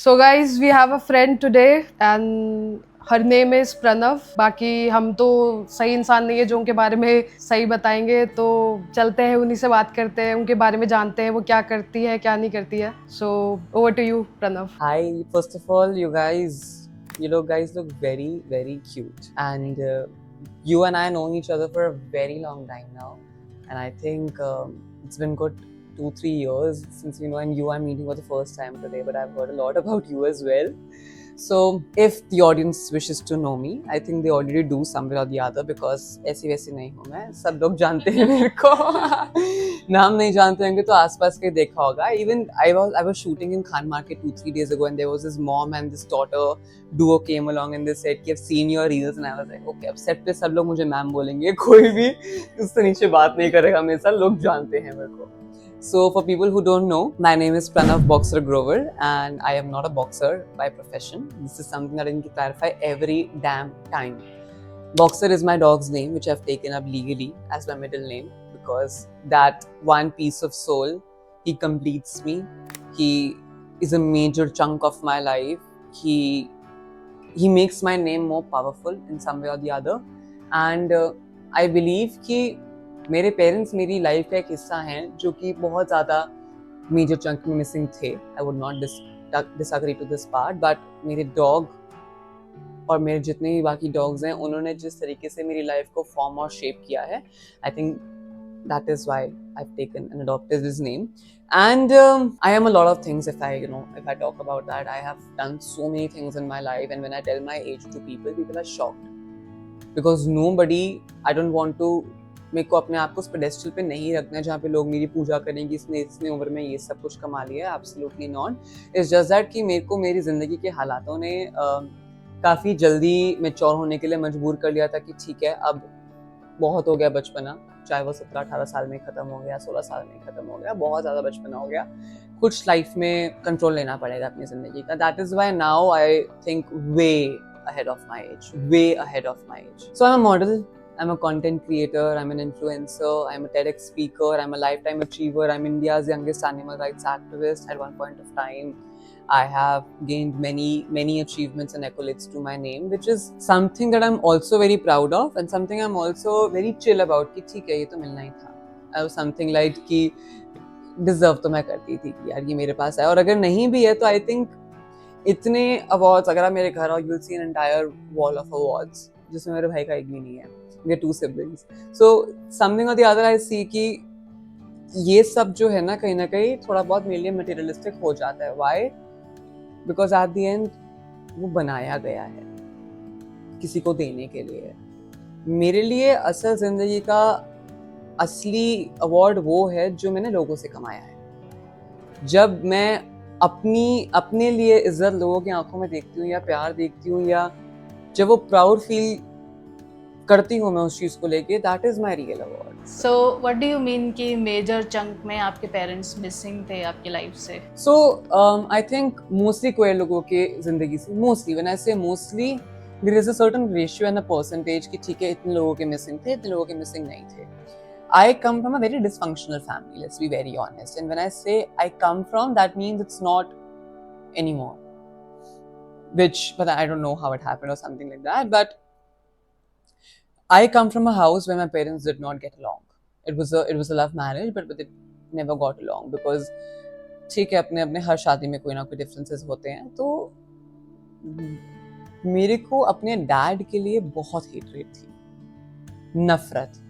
So guys, we have a friend today and her name is Pranav. बाकी हम तो सही इंसान नहीं है जो उनके बारे में सही बताएंगे, तो चलते हैं उन्हीं से बात करते हैं, उनके बारे में जानते हैं वो क्या करती है क्या नहीं करती है। So over to you, Pranav. Hi, first of all, guys look very, very cute. And you and I know each other for a very long time now. And I think it's been good 2-3 years since and you I'm meeting for the first time today, but I've heard a lot about you as well. So if the audience wishes to know me, I think they already do somewhere or the other because ऐसी वैसी नहीं हूँ मैं, सब लोग जानते हैं मेरे को नाम नहीं जानते होंगे तो आसपास के देखा होगा. Even I was shooting in Khan Market 2-3 days ago and there was this mom and this daughter duo came along and they said कि I've seen your reels and I was like okay, अब set पे सब लोग मुझे ma'am बोलेंगे, कोई भी उससे नीचे बात नहीं करेगा मेरे साथ, लोग जानते हैं मेरे को. So for people who don't know, my name is Pranav Boxer Grover and I am not a boxer by profession. This is something that I need to clarify every damn time. Boxer is my dog's name, which I've taken up legally as my middle name because that one piece of soul, he completes me. He is a major chunk of my life. He makes my name more powerful in some way or the other. And I believe कि मेरे parents मेरी life का एक हिस्सा हैं जो कि बहुत ज़्यादा मेजर चंक में मिसिंग थे. I would not disagree to this part, but मेरे डॉग और मेरे जितने भी बाकी डॉग्स हैं उन्होंने जिस तरीके से मेरी लाइफ को फॉर्म और शेप किया है, I think that is why I've taken and adopted his name. And I am a lot of things. If I talk about that, I have done so many things in my life, and when I tell my age to people are shocked because nobody, I don't want to, मेरे को अपने आप को उस pedestal पे नहीं रखना जहाँ पे लोग मेरी पूजा करेंगे इसने उम्र में ये सब कुछ कमा लिया है. Absolutely not. It's just that कि मेरे को मेरी जिंदगी के हालातों ने काफ़ी जल्दी मैच्योर होने के लिए मजबूर कर लिया था कि ठीक है, अब बहुत हो गया बचपना, चाहे वो 17-18 साल में ख़त्म हो गया, 16 साल में ख़त्म हो गया, बहुत ज़्यादा बचपना हो गया, कुछ लाइफ में कंट्रोल लेना पड़ेगा अपनी ज़िंदगी का. That is why now I think way ahead of my age, way ahead of my age. So I'm a model, I'm a content creator, I'm an influencer, I'm a TEDx speaker, I'm a lifetime achiever, I'm India's youngest animal rights activist at one point of time. I have gained many achievements and accolades to my name, which is something that I'm also very proud of and something I'm also very chill about कि ठीक है, ये तो मिलना ही था. I was something like कि deserve तो मैं करती थी कि यार ये मेरे पास है, और अगर नहीं भी है तो I think इतने अवार्ड्स, अगर आप मेरे घर आओ, you'll see an entire wall of awards जिसमें मेरे भाई का एक भी नहीं है. We are 2 siblings. So something or the other I see कि ये सब जो है ना कहीं थोड़ा बहुत मेरे लिए materialistic हो जाता है. Why? Because at the end वो बनाया गया है किसी को देने के लिए. मेरे लिए असल जिंदगी का असली अवार्ड वो है जो मैंने लोगों से कमाया है. जब मैं अपने लिए इज्जत लोगों की आंखों में देखती हूँ या प्यार देखती हूँ या जब वो प्राउड फील करती हूँ मैं उस चीज को लेके, that is my real award. So what do you mean कि मेजर चंक में आपके पेरेंट्स मिसिंग थे आपकी लाइफ से? So I think mostly queer लोगों के जिंदगी से, mostly when I say mostly, there is a certain ratio and a percentage कि ठीक है इतने लोगों के मिसिंग थे, इतने लोगों के मिसिंग नहीं थे. I come from a very dysfunctional family, let's be very honest. And when I say I come from, that means it's not anymore. But I don't know how it happened or something like that. But I come from a house where my parents did not get along. It was a love marriage, but it never got along because ठीक है, अपने अपने हर शादी में कोई ना कोई differences होते हैं. तो मेरे को अपने डैड के लिए बहुत हेटरेट थी, नफरत.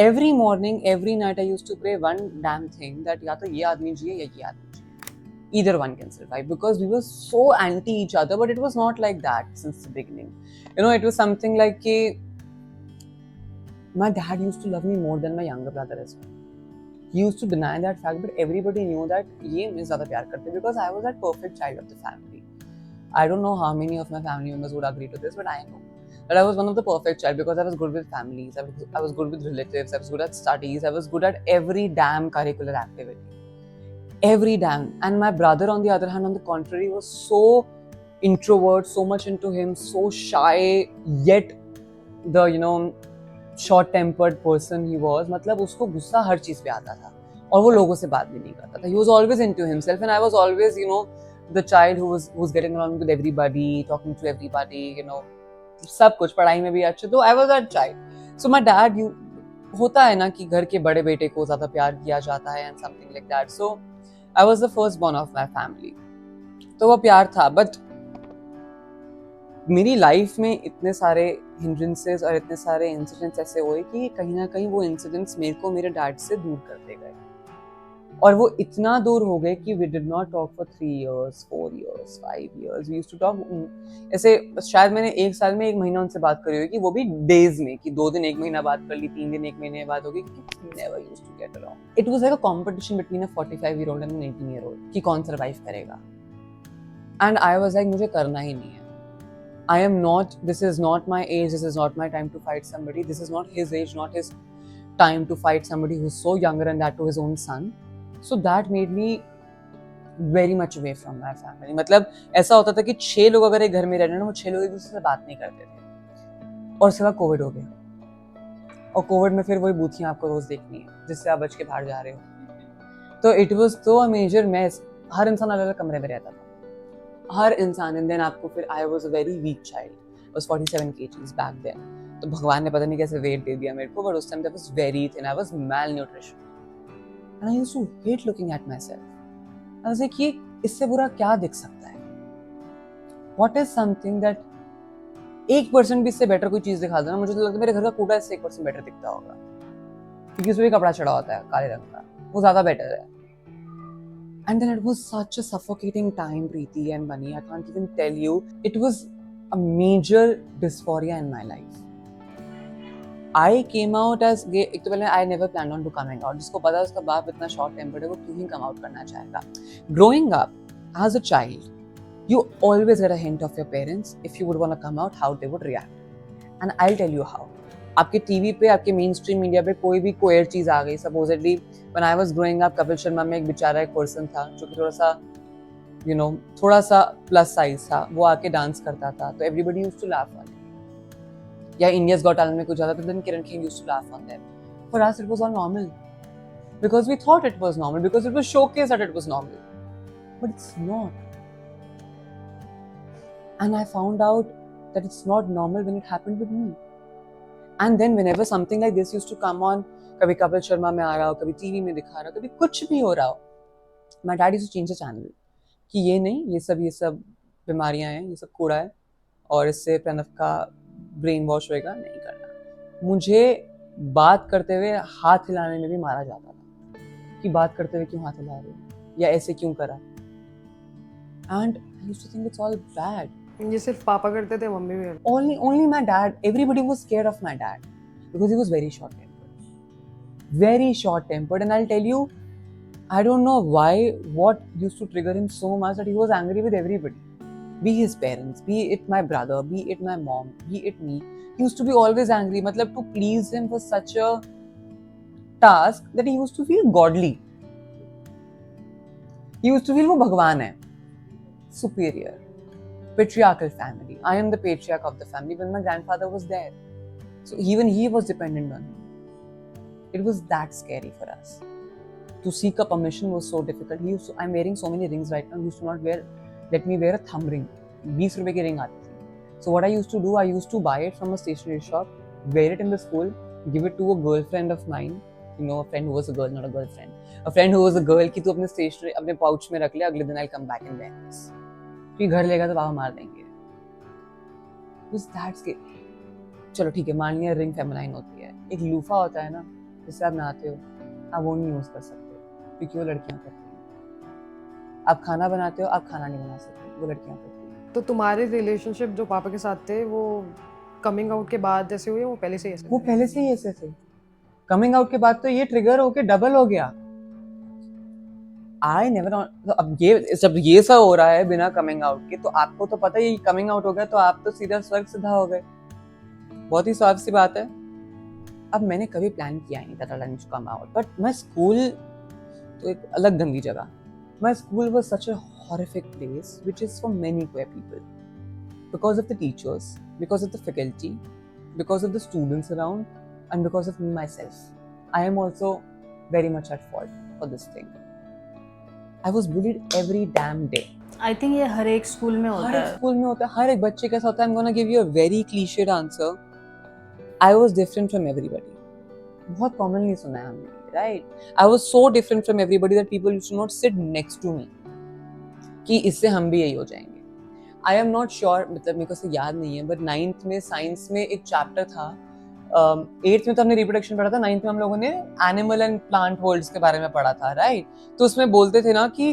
Every morning, every night, I used to pray one damn thing that या तो ये आदमी जिए या ये आदमी जिए. Either one can survive because we were so anti each other, but it was not like that since the beginning. It was something like कि my dad used to love me more than my younger brother as well. He used to deny that fact, but everybody knew that ये मुझे ज़्यादा प्यार करते because I was that perfect child of the family. I don't know how many of my family members would agree to this, but I know that I was one of the perfect child because I was good with families, I was good with relatives, I was good at studies, I was good at every damn curricular activity. Every damn. And my brother, on the other hand, on the contrary, was so introvert, so much into him, so shy, yet the, short-tempered person he was. मतलब उसको गुस्सा हर चीज़ पे आता था और वो लोगों से बात भी नहीं करता था. He was always into himself and I was always, the child who's getting along with everybody, talking to everybody, you know, सब कुछ, पढ़ाई में भी अच्छे. तो I was that child. So my dad, होता है ना कि घर के बड़े बेटे को ज्यादा प्यार किया जाता है and something like that. So I was the firstborn of my family. तो वो प्यार था. बट मेरी लाइफ में इतने सारे हिंड्रेंसेस और इतने सारे इंसिडेंट्स ऐसे हुए कि कहीं ना कहीं वो इंसिडेंट्स मेरे को मेरे डैड से दूर करते गए. और वो इतना दूर हो गए कि we did not talk for 3 years, 4 years, 5 years. We used to talk ऐसे. शायद मैंने एक साल में 1 महीना उनसे बात करी होगी, वो भी डेज में, कि 2 दिन 1 महीना बात कर ली, 3 दिन 1 महीने बात होगी. Never used to get along. It was like a competition between a 45-year-old and an 18-year-old कि कौन सर्वाइव करेगा. एंड आई वाज लाइक मुझे करना ही नहीं है. I am not, this is not my age, this is not my time to fight somebody, this is not his age, not his time to fight somebody who's so younger and that to his own son. So that made me very much away from my family. मतलब ऐसा होता था कि 6 लोग अगर एक घर में रह रहे हैं ना, वो 6 लोग एक दूसरे से बात नहीं करते थे. और उसके बाद कोविड हो गया, और कोविड में फिर वही बूथियाँ आपको रोज देखनी है जिससे आप बच के बाहर जा रहे हो. तो इट वाज तो अ मेजर मेस. हर इंसान अलग अलग कमरे में रहता था, हर इंसान. एंड देन आपको फिर I was a very weak child. I was 47 kgs back then. तो भगवान ने पता नहीं कैसे वेट दे दिया मेरे को, बट उस time I was very thin. I was malnutrition and I used to hate looking at myself. I was like, ये इससे बुरा क्या दिख सकता है? व्हाट इज समथिंग दैट 1% भी इससे बेटर कोई चीज दिखा देना, मुझे तो लगता है मेरे घर का कूड़ा इससे 1% बेटर दिखता होगा, क्योंकि उसमें भी कपड़ा चढ़ा होता है काले रंग का, वो ज्यादा बेटर है. And then it was such a suffocating time, Preeti and Bunny. I can't even tell you. It was a major dysphoria in my life. I came out as gay. एक तो पहले I never planned on to coming out. जिसको पता है उसका बाप इतना short tempered है, वो क्यों ही come out करना चाहेगा. Growing up as a child, you always get a hint of your parents if you would want to come out, how they would react. And I'll tell you how. आपके TV पे, आपके main stream media पे कोई भी कोयर चीज आ गई, supposedly when I was growing up, Kapil Sharma में एक बेचारा एक पर्सन था जो कि थोड़ा सा थोड़ा सा प्लस साइज था, वो आके डांस करता था, तो everybody used to laugh on him. या इंडियाज गॉट टैलेंट में कुछ ज्यादा, तो then Kiran Kher used to laugh on them. For us it was all normal because we thought it was normal, because it was showcase that it was normal, but it's not. And I found out that it's not normal when it happened with me. And then whenever something like this used to come on, कभी कपिल शर्मा में आ रहा हो, कभी TV में दिखा रहा हो, कभी कुछ भी हो रहा हो, my dad used to change the channel कि ये नहीं, ये सब बीमारियां हैं, ये सब कूड़ा है, और इससे प्रणव का ब्रेन वॉश होएगा, नहीं करना. मुझे बात करते हुए हाथ हिलाने में भी मारा जाता था कि बात करते हुए क्यों हाथ हिला रहे हो, या ऐसे क्यों करा. And I used to think it's all bad. ये सिर्फ पापा करते थे, मम्मी भी. Only my dad. Everybody was scared of my dad because he was very short-tempered. And I'll tell you, I don't know what used to trigger him so much that he was angry with everybody. Be his parents, be it my brother, be it my mom, be it me. He used to be always angry. मतलब to please him was such a task that he used to feel godly. He used to feel वो भगवान है, superior. Patriarchal family. I am the patriarch of the family when my grandfather was there. So even he was dependent on me. It was that scary for us. To seek a permission was so difficult. I'm wearing so many rings right now. He used to not let me wear a thumb ring. 20 रुपए की ring आती थी. So what I used to do, I used to buy it from a stationery shop, wear it in the school, give it to a girlfriend of mine. A friend who was a girl, not a girlfriend. A friend who was a girl कि तू अपने stationery अपने pouch में रख ले, अगले दिन I'll come back and wear this. कि घर लेगा तो पापा मार देंगे. चलो ठीक है, मान लिया रिंग फेमिनाइन होती है. एक लूफा होता है ना, जिससे आप नहाते हो, आप वो नहीं यूज कर सकते क्योंकि वो लड़कियां करती हैं. आप खाना बनाते हो, आप खाना नहीं बना सकते, वो लड़कियां करती हैं. तो तुम्हारे रिलेशनशिप जो पापा के साथ थे, वो कमिंग आउट के बाद जैसे हुए, वो पहले से ही ऐसे? वो पहले से ही ऐसे थे. कमिंग आउट के बाद तो ये ट्रिगर होके डबल हो गया. I never. अब जब ये सब हो रहा है बिना कमिंग आउट के, तो आपको तो पता ही कमिंग आउट हो गया तो आप तो सीधा स्वर्ग सिद्धा हो गए. बहुत ही स्वाभाविक सी बात है. अब मैंने कभी प्लान किया ही नहीं था that I need to come out, but my school तो एक अलग गंदी जगह. My school was such a horrific place which is for many queer people, because of the teachers, because of the faculty, because of the students around, and because of me myself. I am also very much at fault for this thing. I was bullied every damn day. I think ये हर एक school में होता हर एक है. School में होता है, हर एक बच्चे के साथ होता है. I'm gonna give you a very cliched answer. I was different from everybody. बहुत commonly सुना है हमने, right? I was so different from everybody that people used to not sit next to me. कि इससे हम भी यही हो जाएंगे. I am not sure, मतलब मेरे को से याद नहीं है, but 9th में साइंस में एक चैप्टर था. 8th में तो हमने रिप्रोडक्शन पढ़ा था, 9th में हम लोगों ने एनिमल एंड प्लांट वर्ल्ड्स के बारे में पढ़ा था, राइट? तो उसमें बोलते थे ना कि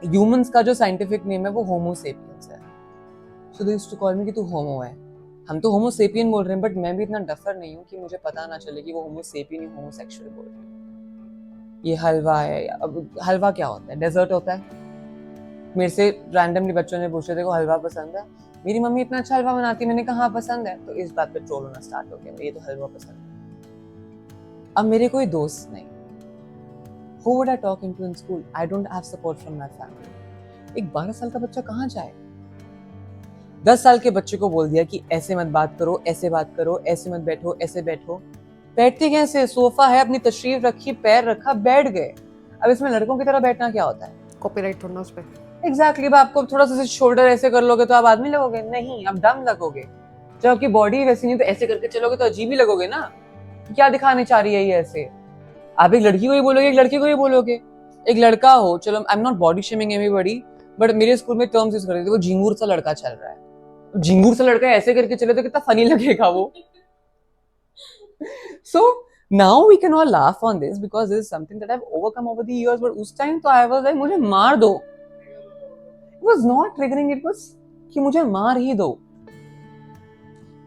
ह्यूमंस का जो साइंटिफिक नेम है वो होमो सेपियंस है. So they used to call me कि तू होमो है. हम तो होमो सेपियन बोल रहे हैं, बट मैं भी इतना डफर नहीं हूँ कि मुझे पता ना चले कि वो होमो सेपियन या होमोसेक्सुअल बोल रहे हैं. ये हलवा है. अब हलवा क्या होता है? डेजर्ट होता है. मेरे से रैंडमली बच्चों ने पूछा, देखो हलवा पसंद है? मेरी मम्मी इतना अच्छा हलवा बनाती है. मैंने कहा हाँ पसंद है. तो इस बात पे ट्रोल होना स्टार्ट हो गया, ये तो हलवा पसंद है. अब मेरे कोई दोस्त नहीं. Who would I talk into in school? I don't have support from my family. एक 12 साल का बच्चा कहाँ जाए? 10 साल के बच्चे को बोल दिया कि ऐसे मत बात करो, ऐसे बात करो, ऐसे मत बैठो, ऐसे बैठो. बैठते कैसे? सोफा है, अपनी तशरीफ रखी, पैर रखा, बैठ गए. अब इसमें लड़कों की तरह बैठना क्या होता है? कॉपीराइट थोड़ा उस पे. एग्जैक्टली. आपको थोड़ा सा शोल्डर ऐसे कर लोगे तो आप आदमी लगोगे? नहीं, आप डम लगोगे. जब आपकी बॉडी वैसी नहीं तो ऐसे करके चलोगे तो अजीब ही लगोगे ना. क्या दिखाने चाह रही है ये ऐसे? आप एक लड़की को ही बोलोगे, एक लड़के को ही बोलोगे. एक लड़का हो, चलो आई am not body shaming everybody, but मेरे स्कूल में टर्म्स यूज करते थे, वो झिंगूर सा लड़का चल रहा है. झिंगूर सा लड़का ऐसे करके चले तो कितना फनी लगेगा वो. So now we can all laugh on this because this is something that I've overcome over the years, but उस टाइम तो I was like मुझे मार दो. It was not triggering, it was कि मुझे मार ही दो.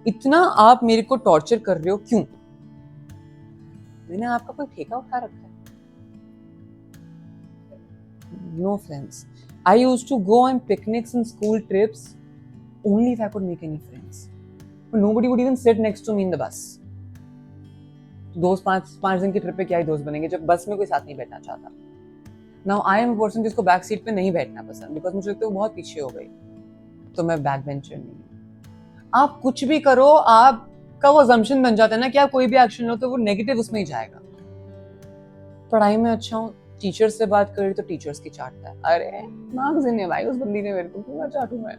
इतना आप मेरे को टॉर्चर कर रहे हो क्यों? मैंने आपका कोई ठेका उठा रखा है? No friends. I used to go on picnics and school trips only if I could make any friends. But nobody would even sit next to me in the bus. दोस्त 5 दिन की ट्रिप पे क्या ही दोस्त बनेंगे जब बस में कोई साथ नहीं बैठना चाहता. Now I am a person जिसको बैक सीट पे नहीं बैठना पसंद, बिकॉज मुझे लगता है वो बहुत पीछे हो गई. तो मैं बैक बेंचर नहीं हूँ. आप कुछ भी करो, आपका वो assumption बन जाता है ना कि आप कोई भी एक्शन लो तो वो नेगेटिव उसमें ही जाएगा. पढ़ाई में अच्छा हूँ, टीचर से बात करी तो टीचर्स की चाटता है. अरे मार्क्स ही नहीं भाई उस बंदी ने, मेरे को क्यों चाटूं मैं?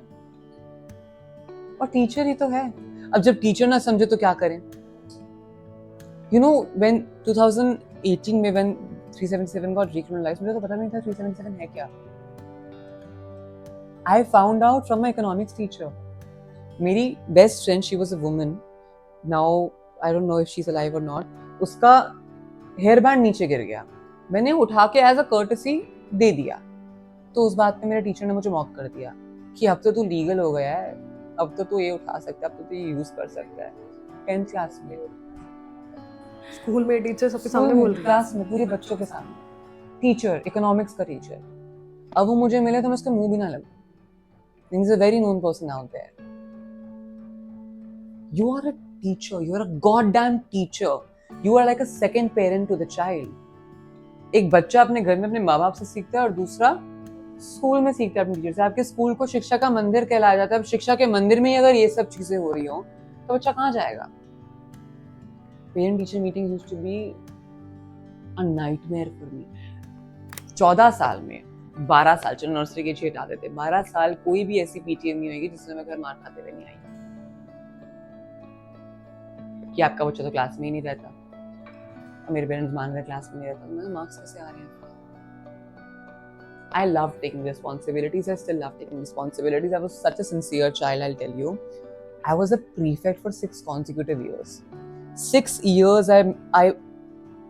और टीचर ही तो है. अब जब टीचर ना समझे तो क्या करें? You know, when 2018 में when 377 got decriminalized, मुझे तो पता नहीं था 377 है क्या. I found out from my economics teacher. मेरी best friend, she was a woman. Now I don't know if she's alive or not. उसका हेयर बैंड नीचे गिर गया. मैंने उठा के एज अ कर्टसी दे दिया. तो उस बात पे मेरे टीचर ने मुझे मॉक कर दिया कि अब तो तू लीगल हो गया है, अब तो तू ये उठा सकता है, अब तो तू ये यूज कर सकता है. 10th क्लास में, स्कूल में टीचर सबके सामने बोल रहे क्लास में पूरे बच्चों के सामने. टीचर, इकोनॉमिक्स का टीचर. अब वो मुझे मिले तो मैं उसके मुंह भी ना लगूं. He is a very known person out there. You are a teacher. You are a goddamn teacher. You are like a second parent to the child. एक बच्चा अपने घर में अपने माँ बाप से सीखता है और दूसरा स्कूल में सीखता है अपने टीचर से. आपके स्कूल को शिक्षा का मंदिर कहलाया जाता है. अब शिक्षा के मंदिर में ही अगर ये सब चीजें हो रही हो तो बच्चा कहाँ जाएगा? Parent teacher meeting used to be a nightmare for me. 14 साल में 12 साल, चलो नर्सरी के 6 हटा देते, 12 साल कोई भी ऐसी पीटीएम नहीं होगी जिसमें मैं घर मार खाते हुए नहीं आई कि आपका बच्चा तो क्लास में ही नहीं रहता. मेरे पेरेंट्स मान रहे क्लास में नहीं रहता. मैं मार्क्स कैसे आ रहे हैं? I love taking responsibilities. I still love taking responsibilities. I was such a sincere child, I'll tell you. I was a prefect for 6 consecutive years. 6 years I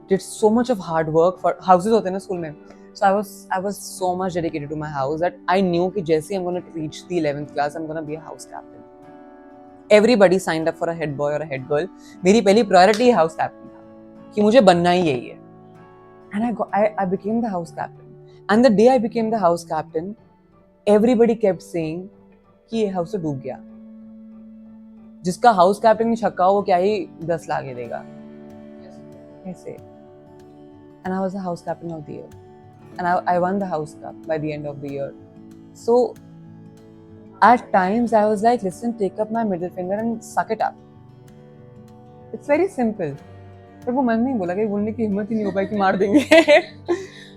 did so much of hard work for houses होते हैं ना school में. So I was so much dedicated to my house that I knew कि जैसे I'm going to reach the 11th class, I'm going to be a house captain. Everybody signed up for a head boy or a head girl. मेरी पहली priority house captain था कि मुझे बनना ही यही है. And I became the house captain. And the day I became the house captain, everybody kept saying कि ये house तो डूब गया. जिसका house captain नहीं छक्का हो वो क्या ही 10 लाख देगा ऐसे. And I was the house captain of the year. And I won the house cup by the end of the year. So at times I was like, listen, take up my middle finger and suck it up. It's very simple. पर वो मन नहीं बोला कि बोलने की हिम्मत ही नहीं हो पाई कि मार देंगे.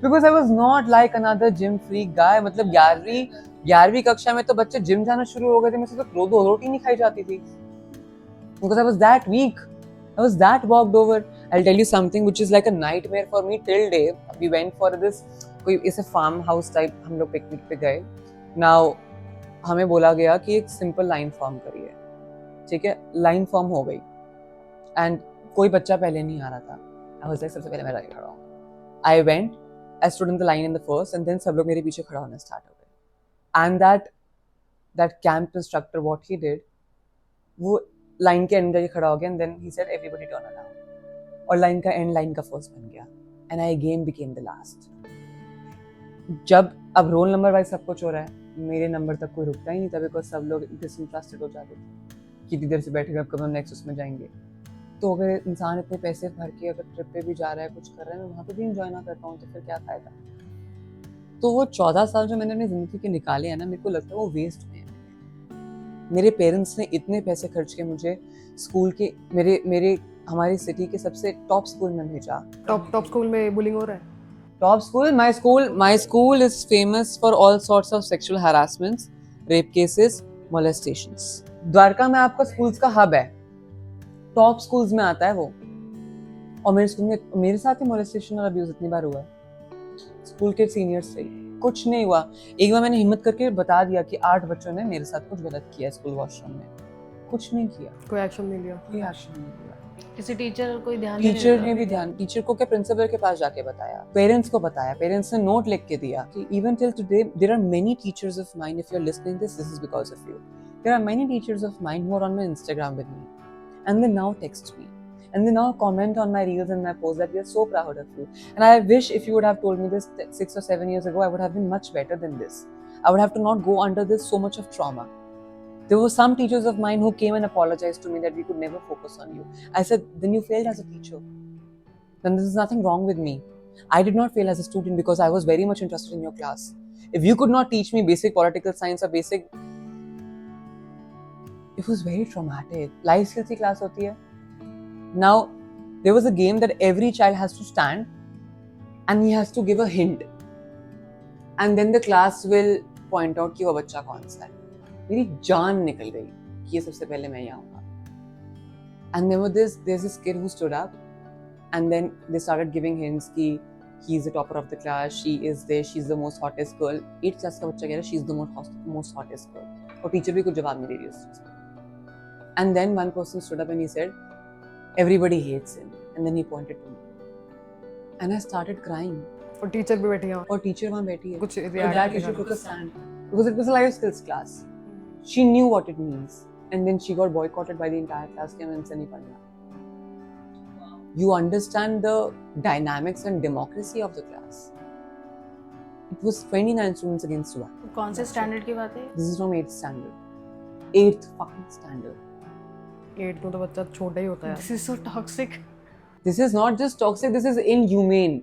because I was not like another gym freak guy. मतलब 11वीं कक्षा में तो बच्चे जिम जाना शुरू हो गए थे, मुझसे तो दो रोटी नहीं खाई जाती थी, because I was that weak. I was that walked over. I'll tell you something which is like a nightmare for me till day. We went for this कोई इसे फार्म हाउस टाइप, हम लोग पिकनिक पे गए. Now हमें बोला गया कि एक सिंपल लाइन फॉर्म करिए, ठीक है. लाइन फॉर्म हो गई एंड कोई बच्चा पहले नहीं आ रहा था. I was like सबसे पहले मैं खड़ा हूँ. I went, I stood in the line in the first and then सब लोग मेरे पीछे खड़ा होना स्टार्ट हो गए. And that camp instructor what he did, वो लाइन के एंड जाके खड़ा हो गया and then he said everybody turn around. और लाइन का एंड लाइन का फर्स्ट बन गया and I again became the last. जब अब रोल नंबर वाइज सब कुछ हो रहा है, मेरे नंबर तक कोई रुकता ही नहीं था बिकॉज सब लोग डिसइंटरेस्टेड हो जाते थे कितनी देर से बैठे अब कब हम नेक्स्ट उसमें जाएंगे. तो अगर इंसान इतने पैसे भर के अगर ट्रिप पे भी जा रहा है, कुछ कर रहा है, मैं वहाँ पे भी इंजॉय ना कर पाऊँ तो फिर क्या फायदा. तो वो 14 साल जो मैंने अपनी जिंदगी के निकाले हैं ना, मेरे को लगता है वो वेस्ट हुए हैं. मेरे पेरेंट्स ने इतने पैसे खर्च के मुझे स्कूल के मेरे हमारी सिटी के सबसे टॉप स्कूल में भेजा. टॉप स्कूल में बुलिंग हो रहा है? Top school, my school is famous for all sorts of sexual harassments, rape cases, molestations. Dwarka में आपका स्कूल्स का हब है, टॉप स्कूल्स में आता है वो. और मेरे स्कूल में मेरे साथ ही molestation और abuse इतनी बार हुआ है स्कूल के सीनियर्स से. कुछ नहीं हुआ. एक बार मैंने हिम्मत करके बता दिया कि 8 बच्चों ने मेरे साथ कुछ गलत किया स्कूल वॉशरूम में. कुछ नहीं किया, कोई एक्शन नहीं लिया. कोई एक्शन नहीं लिया. किसी टीचर कोई ध्यान टीचर ने भी ध्यान, टीचर को क्या प्रिंसिपल के पास जाके बताया, पेरेंट्स को बताया, पेरेंट्स ने नोट लिख के दिया. Even till today there are many teachers of mine, if you are listening this is because of you. There are many teachers of mine who are on my Instagram with me and they now text me and they now comment on my reels and my posts that we are so proud of you. And I wish if you would have told me this 6 or 7 years ago, I would have been much better than this. I would have to not go under this so much of trauma. There were some teachers of mine who came and apologized to me that we could never focus on you. I said, then you failed as a teacher. Then there is nothing wrong with me. I did not fail as a student because I was very much interested in your class. If you could not teach me basic political science or basic... It was very traumatic. Life skills की class होती है. Now, there was a game that every child has to stand and he has to give a hint. And then the class will point out कि वो बच्चा कौन सा है. मेरी जान निकल गई कि ये सबसे पहले मैं यहाँ आऊँगा. And then there's this kid who stood up and then they started giving hints कि he is the topper of the class, she is this, she's the most hottest girl. 8th class का बच्चा कह रहा है she's the most hottest girl. और teacher भी कुछ जवाब नहीं दे रही उस चीज़ का. And then one person stood up and he said, everybody hates him. And then he pointed to me. And I started crying. और टीचर भी बैठी है. और टीचर वहाँ बैठी है. कुछ that teacher took a stand because it was a life skills class. She knew what it means. And then she got boycotted by the entire class कि हमें इनसे नहीं पढ़ना. You understand the dynamics and democracy of the class. It was 29 students against 1. कौन से standard की बात है? This is from 8th standard. 8th fucking standard. 8 में तो बच्चा छोटा ही होता है. This is so toxic. This is not just toxic, this is inhumane.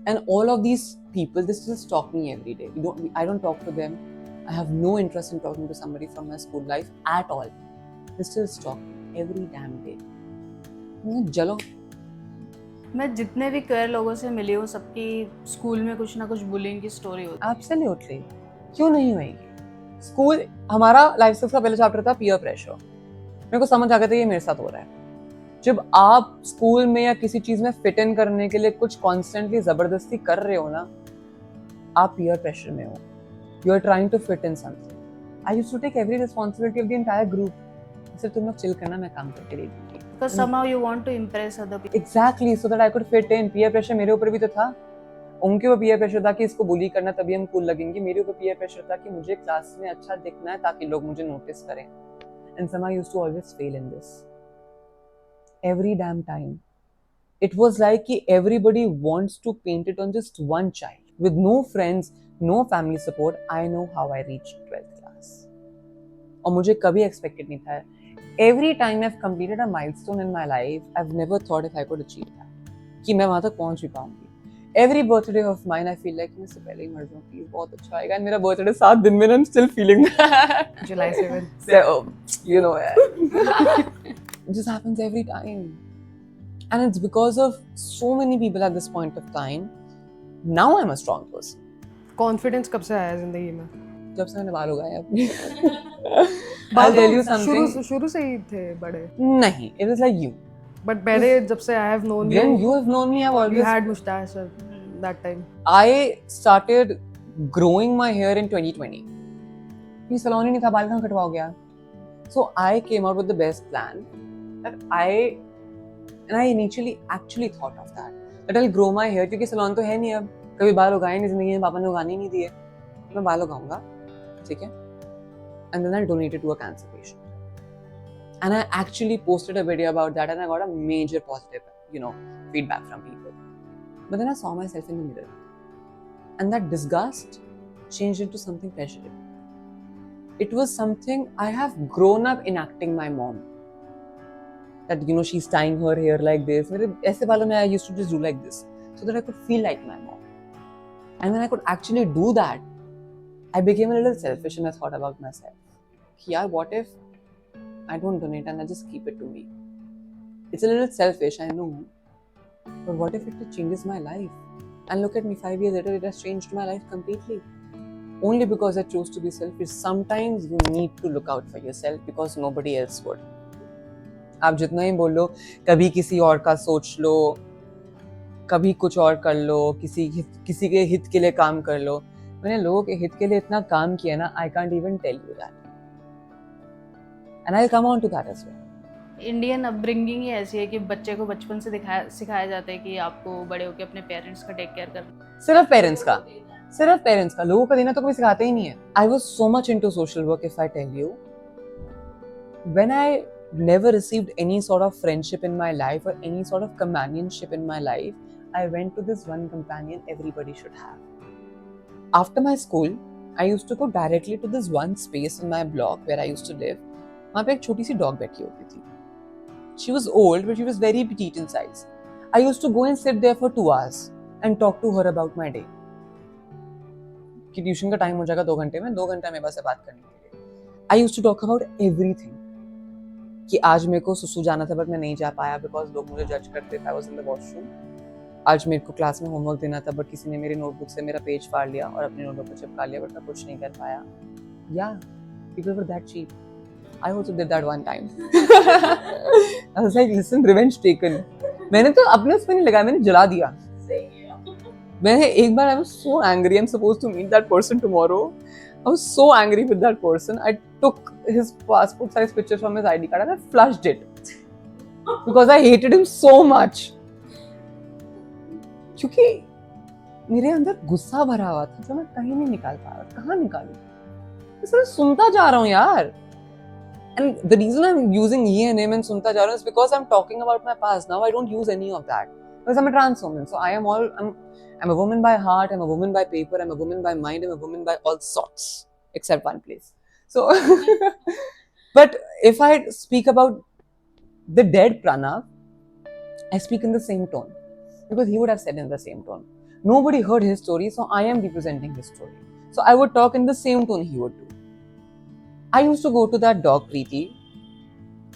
And all of these people, this just stalk me every day. I don't talk to them. I have no interest in talking to somebody from my school life at all. They still stalk me every damn day. जलो. मैं जितने भी queer लोगों से मिली हूँ, सबकी school में कुछ ना कुछ बुलिंग की स्टोरी होती है. Absolutely. क्यों नहीं होएगी? स्कूल हमारा लाइफ स्किल्स का पहला चैप्टर था पीयर प्रेशर. मेरे को समझ आ गया था ये मेरे साथ हो रहा है. जब आप स्कूल में या किसी चीज में फिट इन करने के लिए कुछ कॉन्स्टेंटली जबरदस्ती कर रहे हो ना, आप पीयर प्रेशर में हो. You are trying to fit in something. I used to take every responsibility of the entire group. सिर्फ तुम लोग चिल करना, मैं काम करके दे दूंगी. Because somehow you want to impress other people. Exactly, so that I could fit in. Peer pressure मेरे ऊपर भी तो था. उनके ऊपर पीयर प्रेशर था कि इसको बुली करना तभी हम कूल लगेंगे. मेरे ऊपर पीयर प्रेशर था कि मुझे क्लास में अच्छा दिखना है ताकि लोग मुझे नोटिस करें. And somehow I used to always fail in this. Every damn time. It was like everybody wants to paint it on just one child. With no friends, no family support, I know how I reached 12th class. और मुझे कभी expected नहीं था. Every time I've completed a milestone in my life, I've never thought if I could achieve that. कि मैं वहाँ तक पहुँच भी पाऊँगी. Every birthday of mine, I feel like मैं इससे पहले ही मर जाऊँ, प्लीज बहुत अच्छा आएगा. And मेरा birthday 7 दिन में, I'm still feeling that. July 7. So, you know, it just happens every time. And it's because of so many people at this point of time now I'm a strong person. Confidence कब से आया जिंदगी में? जब से मैंने बाल उगाए अपने I'll बाल tell you तो something. शुरू से ही थे बड़े, नहीं, it was like you. But पहले जब से I have known When you have known me, I've you always. had mustache at that time. I started growing my hair in 2020. ये salon ही नहीं था, बाल कहाँ कटवाओगे यार? So I came out with the best plan that I initially actually thought of that I'll grow my hair क्योंकि salon तो है नहीं अब, कभी बाल उगाए नहीं जिंदगी में, पापा ने उगाने ही नहीं दिए, मैं बाल उगाऊंगा, ठीक है? And then I donated to a cancer patient. And I actually posted a video about that and I got a major positive, feedback from people. But then I saw myself in the mirror. And that disgust changed into something pleasurable. It was something I have grown up enacting my mom. That, she's tying her hair like this. ऐसे बालों में I used to just do like this. So that I could feel like my mom. And when I could actually do that, I became a little selfish and I thought about myself. Yeah, what if I don't donate and I just keep it to me? It's a little selfish, I know. But what if it changes my life? And look at me, 5 years later, it has changed my life completely. Only because I chose to be selfish. Sometimes you need to look out for yourself because nobody else would. आप जितना ही बोल लो, कभी किसी और का सोच लो, कभी कुछ और कर लो, किसी के हित के लिए काम कर लो. मैंने लोगों के हित के लिए इतना काम किया ना, I can't even tell you that. And I'll come on to that as well. Indian upbringing ही ऐसी है कि बच्चे को बचपन से सिखाया जाता है कि आपको बड़े होकर अपने पेरेंट्स का टेक केयर करना. सिर्फ पेरेंट्स का लोगों का देना तो कोई सिखाते ही नहीं है. I was so much into social work, if I tell you. When I never received any sort of friendship in my life or any sort of companionship in my life, I went to this one companion everybody should have. After my school, I used to go directly to this one space in my block where I used to live. वहाँ पे एक छोटी सी dog बैठी होती थी. She was old, but she was very petite in size. I used to go and sit there for 2 hours and talk to her about my day. कि tuition का time हो जाएगा 2 घंटे में, 2 घंटा मेरे पास बात करने के लिए. I used to talk about everything. कि आज मेरे को सुसु जाना था बट मैं नहीं जा पाया बिकॉज लोग मुझे जज करते थे. I was in the washroom. आज मेरे को क्लास में होमवर्क देना था बट किसी ने मेरी नोटबुक से मेरा पेज फाड़ लिया और अपनी नोटबुक पर चिपका लिया बट मैं कुछ नहीं कर पाया. Yeah, people were that cheap. I also did that one time. I was like, listen, revenge taken. मैंने तो अपने उस पे नहीं लगाया, मैंने जला दिया. मैंने एक बार I was so angry. I'm supposed to meet that person tomorrow. I was so angry with that person. I took his passport size picture from his ID card and I flushed it because I hated him so much. क्योंकि मेरे अंदर गुस्सा भरा हुआ था जो मैं कहीं नहीं निकाल पा रहा. कहाँ निकालूं? मैं सिर्फ सुनता जा रहा हूँ यार. And the reason I'm using he and him and sunta ja raha is because I'm talking about my past. Now I don't use any of that because I'm a trans woman. So I'm a woman by heart, I'm a woman by paper, I'm a woman by mind, I'm a woman by all sorts except one place. So but if I speak about the dead Pranav, I speak in the same tone because he would have said in the same tone. Nobody heard his story, so I am representing his story. So I would talk in the same tone he would do. I used to go to that dog Preeti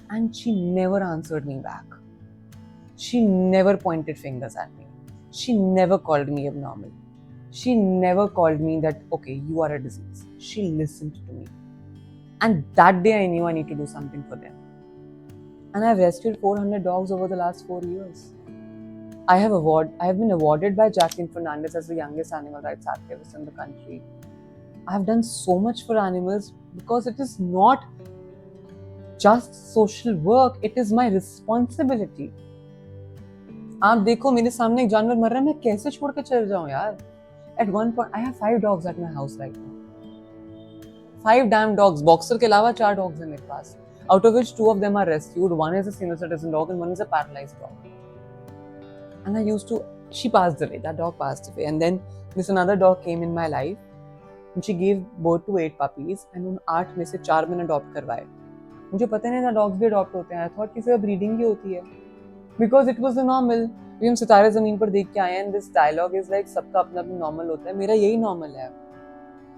and she never answered me back. She never pointed fingers at me. She never called me abnormal. She never called me that, okay, you are a disease. She listened to me. And that day I knew I need to do something for them. And I've rescued 400 dogs over the last 4 years. I have been awarded by Jacqueline Fernandez as the youngest animal rights activist in the country. I've done so much for animals because it is not just social work, it is my responsibility. आप देखो मेरे सामने एक जानवर मर रहा है, मैं कैसे छोड़ के चल जाऊं यार? At one point, I have 5 dogs at my house right now. 5 damn dogs. Boxer के अलावा 4 dogs हैं मेरे पास. Out of which 2 of them are rescued. One is a senior citizen dog and one is a paralyzed dog. And she passed away. That dog passed away. And then this another dog came in my life. And she gave birth to 8 puppies and उन 8 में से 4 मैंने adopt करवाए. मुझे पता नहीं था dogs भी अडॉप्ट होते हैं. I thought कि सिर्फ ब्रीडिंग ही होती है. Because it was a normal. हम सितारे ज़मीन पर देख के आए हैं. This dialogue is like सबका अपना अपना नॉर्मल होता है. मेरा यही नॉर्मल है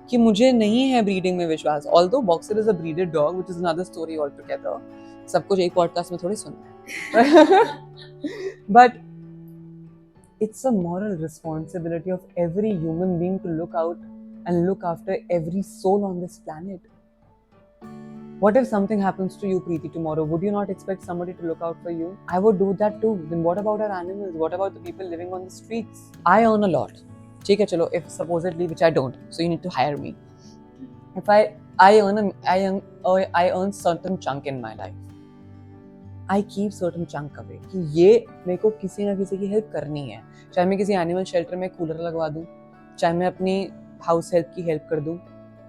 कि मुझे नहीं है ब्रीडिंग में विश्वास. Although Boxer is a breeded dog, which is another story altogether. सब कुछ एक पॉडकास्ट में थोड़ी सुनना है. But it's a moral responsibility of every human being to look out and look after every soul on this planet. What if something happens to you, Preeti, tomorrow? Would you not expect somebody to look out for you? I would do that too. Then what about our animals? What about the people living on the streets? I earn a lot. ठीक है चलो, if supposedly, which I don't, so you need to hire me. If I earn certain chunk in my life, I keep certain chunk away कि ये मेरे को किसी ना किसी की हेल्प करनी है, चाहे मैं किसी एनिमल शेल्टर में कूलर लगवा दूँ, चाहे मैं अपनी हाउस हेल्प की हेल्प कर दूँ,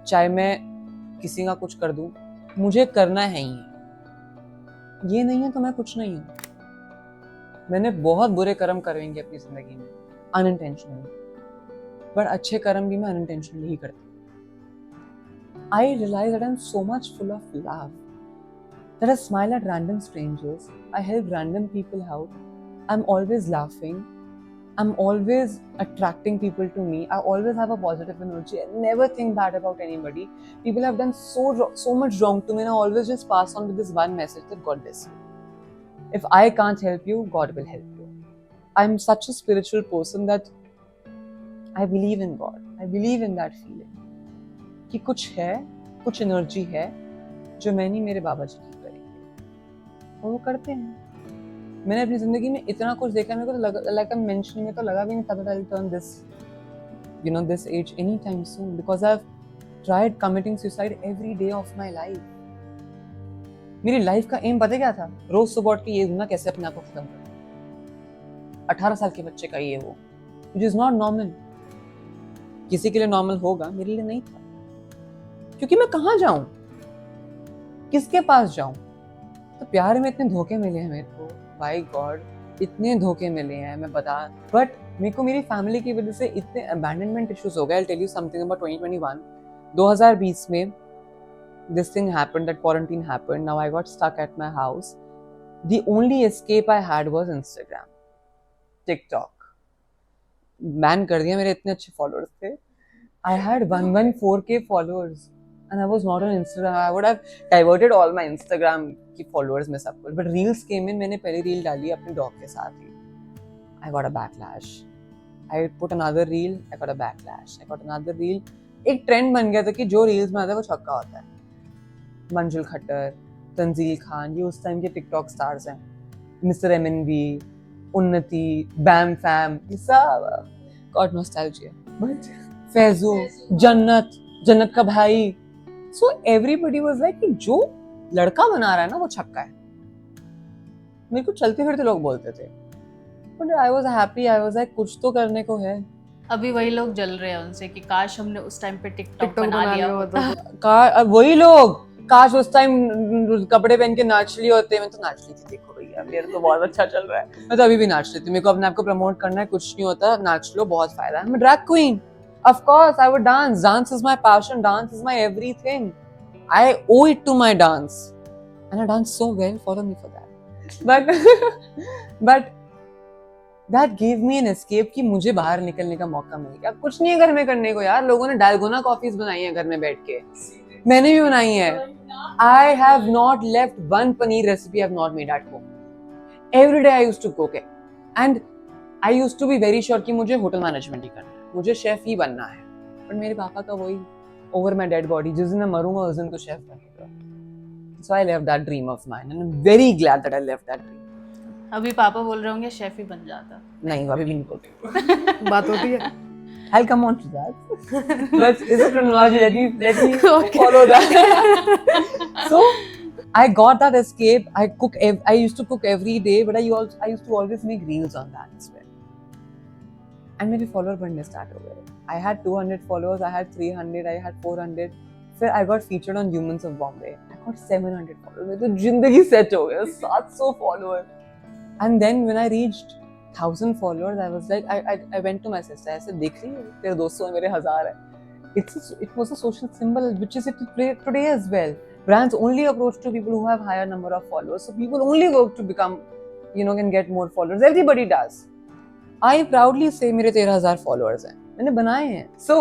चाहे मैं किसी का कुछ कर दूँ, मुझे करना है ही। ये नहीं है तो मैं कुछ नहीं हूँ। मैंने बहुत बुरे कर्म करेंगे अपनी जिंदगी में अनइंटेंशनली, बट अच्छे कर्म भी मैं अनइंटेंशनली ही करती हूँ। I realize that I'm so much full of love, that I smile at random strangers, I help random people out, I'm always laughing, I'm always attracting people to me, I always have a positive energy, I never think bad about anybody. People have done so much wrong to me and I always just pass on with this one message that God bless you. If I can't help you, God will help you. I'm such a spiritual person that I believe in God. I believe in that feeling. कि कुछ है, कुछ energy है जो मैं नहीं मेरे बाबा जी की करेंगे और वो करते हैं। मैंने अपनी जिंदगी में इतना कुछ देखा, मेरे को तो लाइक आई एम मेंशनिंग, में तो लगा भी नहीं था that I'll turn this age anytime soon because I've tried committing suicide every day of my life. मेरी लाइफ का एम पता क्या था? रोज सुबह उठ के ये ढूंढना कैसे अपने आप को खत्म करूं। 18 साल के बच्चे का ये वो, which is not normal. किसी के लिए नॉर्मल होगा, मेरे लिए नहीं था, क्योंकि मैं कहाँ जाऊं, किसके पास जाऊं। तो प्यार में इतने धोखे मिले हैं मेरे को, बाय गॉड इतने धोखे मिले हैं, मैं बता। बट मेरे को मेरी फैमिली की वजह से इतने अबैंडनमेंट इश्यूज हो गए। I'll tell you something about 2021. 2020 में this thing happened, that quarantine happened. Now I got stuck at my house. The only escape I had was Instagram, TikTok. Ban कर दिया, मेरे इतने अच्छे फॉलोअर्स थे। I had 114K followers and I was not on Instagram. I would have diverted all my Instagram की followers में सब कुछ, but reels came in. मैंने पहली reel डाली अपने dog के साथ ही, I got a backlash. I put another reel, I got a backlash. I got another reel. एक ट्रेंड बन गया था कि जो रील्स में आता है वो छक्का होता है। मंजुल खट्टर, तंजील खान, ये उस टाइम के टिकटॉक स्टार्स हैं। मिस्टर MNV, उन्नति, बैम फैम, ये सब गॉड नॉस्टैल्जिया। बट फैजू, जन्नत का भाई, सो एवरीबॉडी वाज लाइक कि जो लड़का बना रहा है ना वो छक्का है। मेरे को चलते फिरते लोग बोलते थे, but I was happy. I was like कुछ तो करने को है। अभी वही लोग जल रहे हैं उनसे कि काश हमने उस टाइम पे टिकटॉक बना लिया होता। वही लोग काश उस टाइम कपड़े पहन के नाच लिए होते। मैं तो नाच ली थी, देखो भैया मेरा तो बहुत अच्छा चल रहा है। मैं तो अभी भी नाच लेती हूँ, मेरे को अपने आप को प्रमोट करना है, कुछ नहीं होता, नाच लो, बहुत फायदा है। मैं drag queen, of course I would dance. Dance is my passion, dance is my everything. I owe it to my dance and I dance so well, follow me for that. But that give me an escape कि मुझे बाहर निकलने का मौका मिल गया। कुछ नहीं है घर में करने को यार, लोगों ने डालगोना कॉफीज बनाई है घर में बैठ के, मैंने भी बनाई है। I have not left one paneer recipe I have not made at home. Every day I used to cook it, and I used to be very sure कि मुझे होटल मैनेजमेंट ही करना है, मुझे शेफ ही बनना है। पर मेरे पापा का वही over my dead body, जिस दिन मैं मरूंगा उस दिन तो शेफ बनेगा। So I left that dream of mine, and I'm very glad that I left that dream. अभी पापा बोल रहे होंगे शेफ ही बन जाता। नहीं, अभी भी नहीं बोलते। बात होती है। I'll come on to that. But is it chronology? Let me follow that. So I got that escape. I used to cook every day, but I used to always make reels on that as well. And मेरे follower बढ़ने start हो गए। I had 200 followers, I had 300, I had 400. फिर I got featured on Humans of Bombay. I got 700 followers. मेरी तो जिंदगी set हो गया, 700 followers. And then when I reached 1000 followers, I was like, I went to my sister. I said, देख रही है, तेरे 200 है, मेरे 1000 है. It was a social symbol, which is it today as well. Brands only approach to people who have higher number of followers. So people only work to become, can get more followers. Everybody does. I proudly say मेरे 13,000 followers हैं. मैंने बनाए हैं. So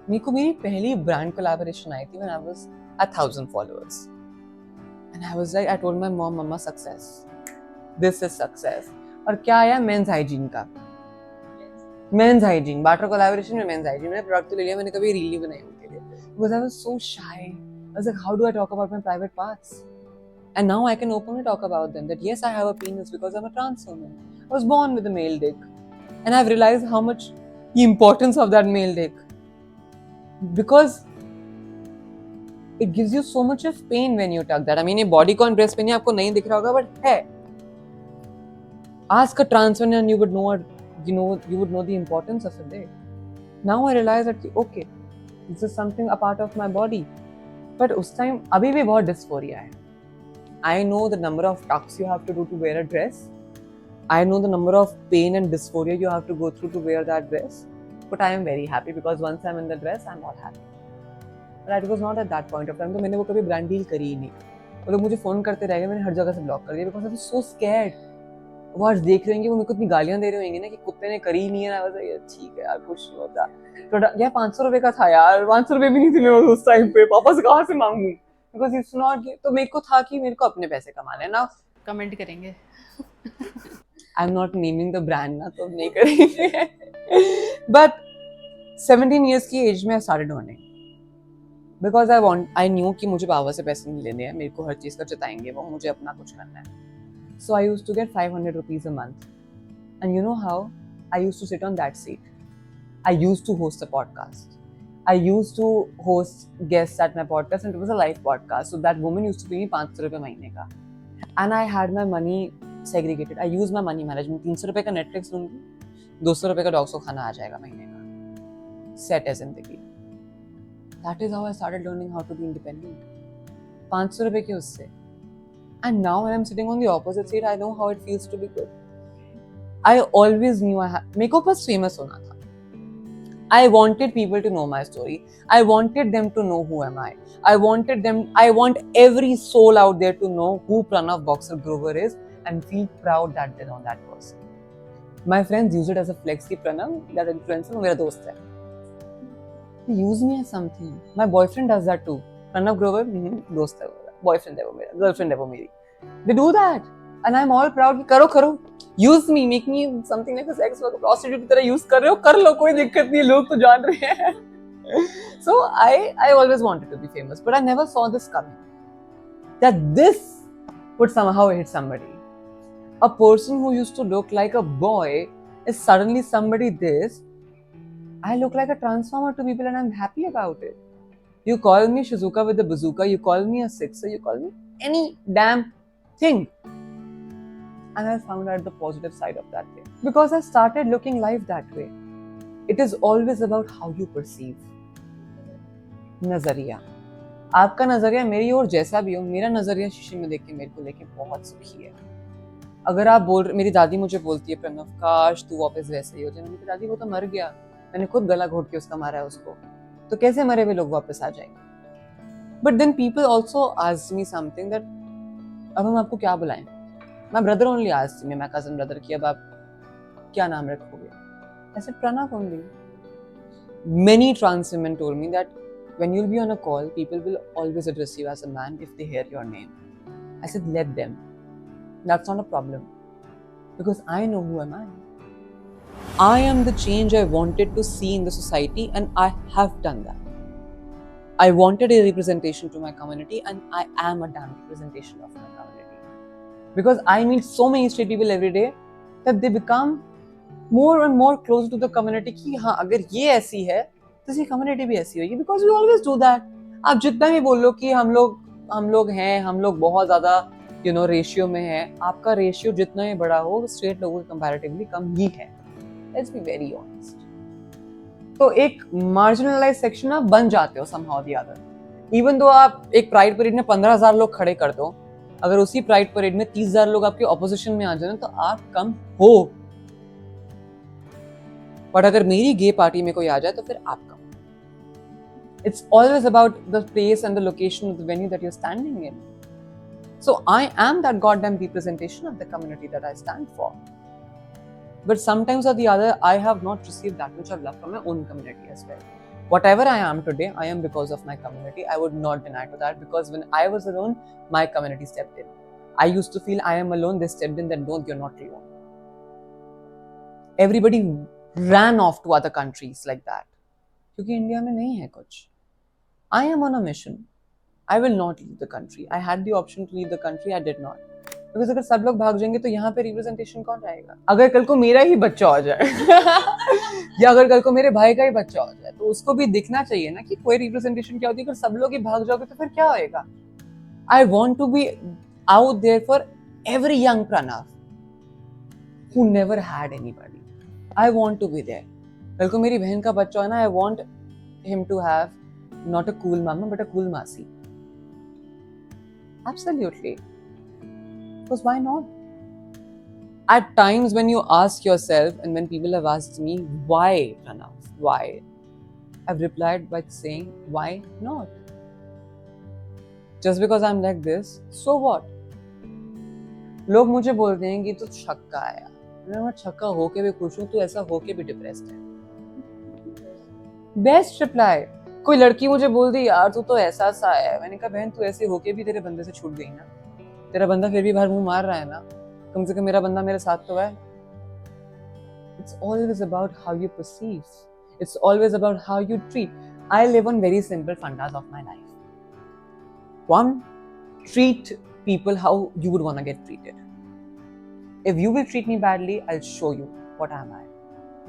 मेरे को मेरी पहली brand collaboration आई थी when I was at 1000 followers. And I was like, I told my mom, Mama, success. This is success. और क्या आया मेंस हाइजीन का, मेंस हाइजीन, बाटर कोलैबोरेशन में मेंस हाइजीन। मैंने प्रोडक्ट तो ले लिया, मैंने कभी रील नहीं बनाई उनके लिए because I was so shy. I was like how do I talk about my private parts, and now I can openly talk about them that yes, I have a penis because I'm a trans woman. I was born with a male dick, and I've realized how much the importance of that male dick, because it gives you so much of pain when you tuck that. I mean, ये body con breast pain आपको नहीं दिख रहा होगा, but है. Ask a trans woman and you would know you would know the importance of it. Now I realize that okay, this is something a part of my body, but उस time अभी भी बहुत dysphoria है. I know the number of tucks you have to do to wear a dress. I know the number of pain and dysphoria you have to go through to wear that dress. But I am very happy because once I'm in the dress, I'm not happy. But it was not at that point of time. तो मैंने वो कभी brand deal करी ही नहीं. वो लोग मुझे phone करते रह गए, मैंने हर जगह से ब्लॉक कर दिया because I was so scared. वो आज देख रहे होंगे, वो मेरे को इतनी गालियां दे रहे होंगे ना कि कुत्ते ने करी ही नहीं है. I was like, ठीक है यार, कुछ नहीं होता. तो यार 500 रुपए का था यार, 500 रुपए भी नहीं थे मेरे उस टाइम पे. पापा से कहाँ से मांगू? Because it's not, तो मेरे को था कि मेरे को अपने पैसे कमाने ना. कमेंट करेंगे. I'm not naming the brand ना, तो नहीं करेंगे. But 17 years की एज में I started earning because I knew कि मुझे बाबा से पैसे नहीं लेने हैं, मेरे को हर चीज का चताएंगे वो, मुझे अपना कुछ करना है. So I used to get 500 rupees a month, and you know how I used to sit on that seat. I used to host a podcast. I used to host guests at my podcast, and it was a live podcast. So that woman used to pay me 500 रुपए महीने का, and I had my money segregated. I used my money management. 300 रुपए का Netflix लूँगी, 200 रुपए का dogs को खाना आ जाएगा महीने का. Set है जिंदगी. That is how I started learning how to be independent. 500 रुपए के उससे. And now when I'm sitting on the opposite seat, I know how it feels to be good. I always knew मेरे को बस famous होना था. I wanted people to know my story. I wanted them to know who am I. I want every soul out there to know who Pranav Boxer Grover is and feel proud that they know that person. My friends use it as a flex कि Pranav, that influencer, वो मेरा दोस्त है. They use me as something. My boyfriend does that too. Pranav Grover, दोस्त है वो मेरा. Boyfriend है वो मेरा. Girlfriend है वो मेरी. They do that. And I'm all proud कि करो. Use me, make me something like a sex worker, prostitute की तरह use कर रहे हो, कर लो, कोई दिक्कत नहीं है, लोग तो जान रहे हैं. So I always wanted to be famous, but I never saw this coming. That this would somehow hit somebody. A person who used to look like a boy is suddenly somebody this. I look like a transformer to people and I'm happy about it. You call me Shizuka with the bazooka, you call me a sixer, you call me any damn thing. And I found out the positive side of that thing. Because I started looking life that way. It is always about how you perceive. नजरिया. आपका नजरिया मेरी ओर जैसा भी हो, मेरा नजरिया शीशे में देख के मेरे को लेके बहुत सुखी है. अगर आप बोल रहे, मेरी दादी मुझे बोलती है प्रणव काश तू वापस वैसे ही हो जाए. मैंने कहा दादी वो तो मर गया, मैंने खुद गला घोट के उसका मारा है उसको, तो कैसे मरे हुए लोग वापस आ जाएंगे. But then people also asked me something that अब हम आपको क्या बुलाएं. My brother only asked me, my cousin brother, कि अब आप क्या नाम रखोगे. I said Pranav only. Many trans women told me that when you'll be on a call, people will always address you as a man if they hear your name. I said let them. That's not a problem. Because I know who am I. I am the change I wanted to see in the society and I have done that. I wanted a representation to my community and I am a damn representation of my community. Because I meet so many straight people every day that they become more and more close to the community कि हाँ अगर ये ऐसी है तो इसकी community भी ऐसी होगी. Because we always do that. आप जितना भी बोलो कि हम लोग हैं, हम लोग बहुत ज़्यादा रेशियो में हैं, आपका रेशियो जितना ही बड़ा हो स्ट्रेट लोगों के कंपैरेटिवली कम ही है. Let's be very honest. तो एक marginalized section आप बन जाते हो somehow or the other. Even though आप एक प्राइड परेड में 15,000 लोग खड़े कर दो, अगर उसी प्राइड परेड में 30,000 लोग आपके ऑपोजिशन में आ जाए तो आप कम हो. बट अगर मेरी गे पार्टी में कोई आ जाए तो फिर आप कम. It's always about the place and the location of the venue that you're standing in. So I am that goddamn representation of the community that I stand for. But sometimes or the other, I have not received that much of love from my own community as well. Whatever I am today, I am because of my community. I would not deny to that because when I was alone, my community stepped in. I used to feel I am alone. They stepped in that no, you're not alone. everybody ran off to other countries like that. क्योंकि India में नहीं है कुछ. I am on a mission. I will not leave the country. I had the option to leave the country. I did not. Because अगर सब लोग भाग जाएंगे तो यहाँ पे रिप्रेजेंटेशन कौन रहेगा? अगर कल को मेरा ही बच्चा हो जाए या अगर कल को मेरे भाई का ही बच्चा हो जाए तो उसको भी दिखना चाहिए ना कि कोई रिप्रेजेंटेशन क्या होती है. अगर सब लोग ही भाग जाओगे तो फिर क्या होएगा? I want to be out there for every young Pranav who never had anybody. I want to be there. कल को मेरी बहन का बच्चा है ना, I want him to have not a cool mama but a cool masi. Absolutely. Because why not? At times when you ask yourself, and when people have asked me, why Pranav? Why? I've replied by saying, why not? Just because I'm like this, so what? लोग मुझे बोलते हैं कि तू छक्का है यार. मैं छक्का होके भी खुश हूँ, तू ऐसा होके भी डिप्रेस्ड है. Best reply. कोई लड़की मुझे बोल दी यार तू तो ऐसा सा है. मैंने कहा बहन तू ऐसे होके भी तेरे बंदे से छूट गई ना. तेरा बंदा फिर भी बाहर मुंह मार रहा है ना. कम से कम मेरा बंदा मेरे साथ तो है. It's always about how you perceive. It's always about how you treat. I live on very simple fundas of my life. One, treat people how you would want to get treated. If you will treat me badly, I'll show you what am I.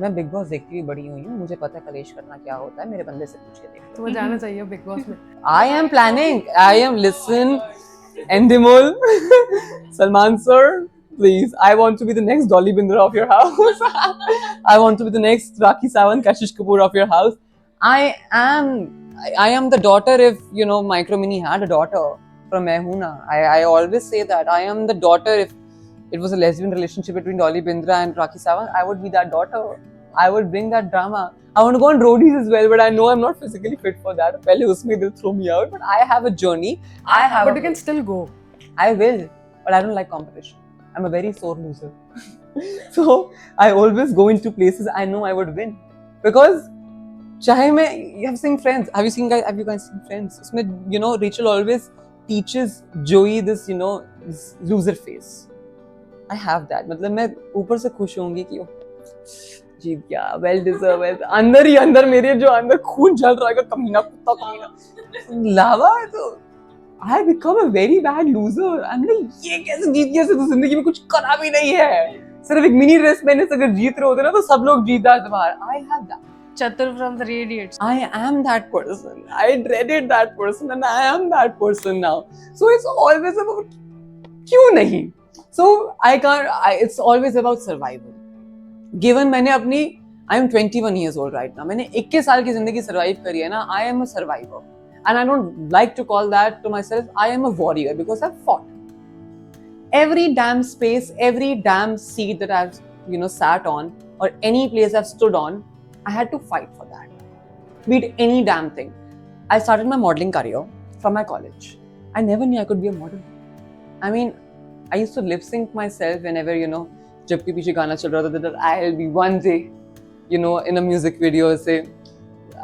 मैं big boss देखती हुई बड़ी हुई हूँ. मुझे पता है कलेश करना क्या होता है. मेरे बंदे से पूछ के देख. तो वो जाना चाहिए बिग बॉस में. I am planning. I am listen. Endemol, Salman sir, please. I want to be the next Dolly Bindra of your house. I want to be the next Rakhi Sawant, Kashish Kapoor of your house. I am the daughter. If you know, Micro Mini had a daughter from Mehuna. I always say that I am the daughter. If it was a lesbian relationship between Dolly Bindra and Rakhi Sawant, I would be that daughter. I would bring that drama. I want to go on roadies as well, but I know I'm not physically fit for that. Pehle usme they'll throw me out, but I have a journey. But you can still go. I will, but I don't like competition. I'm a very sore loser. So I always go into places I know I would win. Because you have seen Friends. Have you guys seen Friends? Usme, you know, Rachel always teaches Joey this, you know, this loser face. I have that. मतलब मैं ऊपर से खुश होंगी कि जीत गया, well deserved. अंदर ही अंदर मेरे जो अंदर खून जल रहा है, कमीना कुत्ता कमीना लावा है. तो I become a very bad loser. I'm like ये कैसे जीत गया. तो जिंदगी में कुछ करा भी नहीं है. सिर्फ एक मिनी रेस मैंने से अगर जीत रहे होते ना तो सब लोग जीत जाते बाहर. I have that. Chatur from the Three Idiots. I am that person. I dreaded that person and I am that person now. So it's always about क्यों नहीं. So it's always about survival. Given मैंने अपनी I am 21 years old right now. मैंने 21 साल की जिंदगी survive करी है ना. I am a survivor. And I don't like to call that to myself. I am a warrior because I've fought. Every damn space, every damn seat that I've, you know, sat on or any place I've stood on, I had to fight for that. Be it any damn thing. I started my modeling career from my college. I never knew I could be a model. I mean, I used to lip sync myself whenever, you know, जब के पीछे गाना चल रहा था that I'll be one day, you know, in a music video. Say,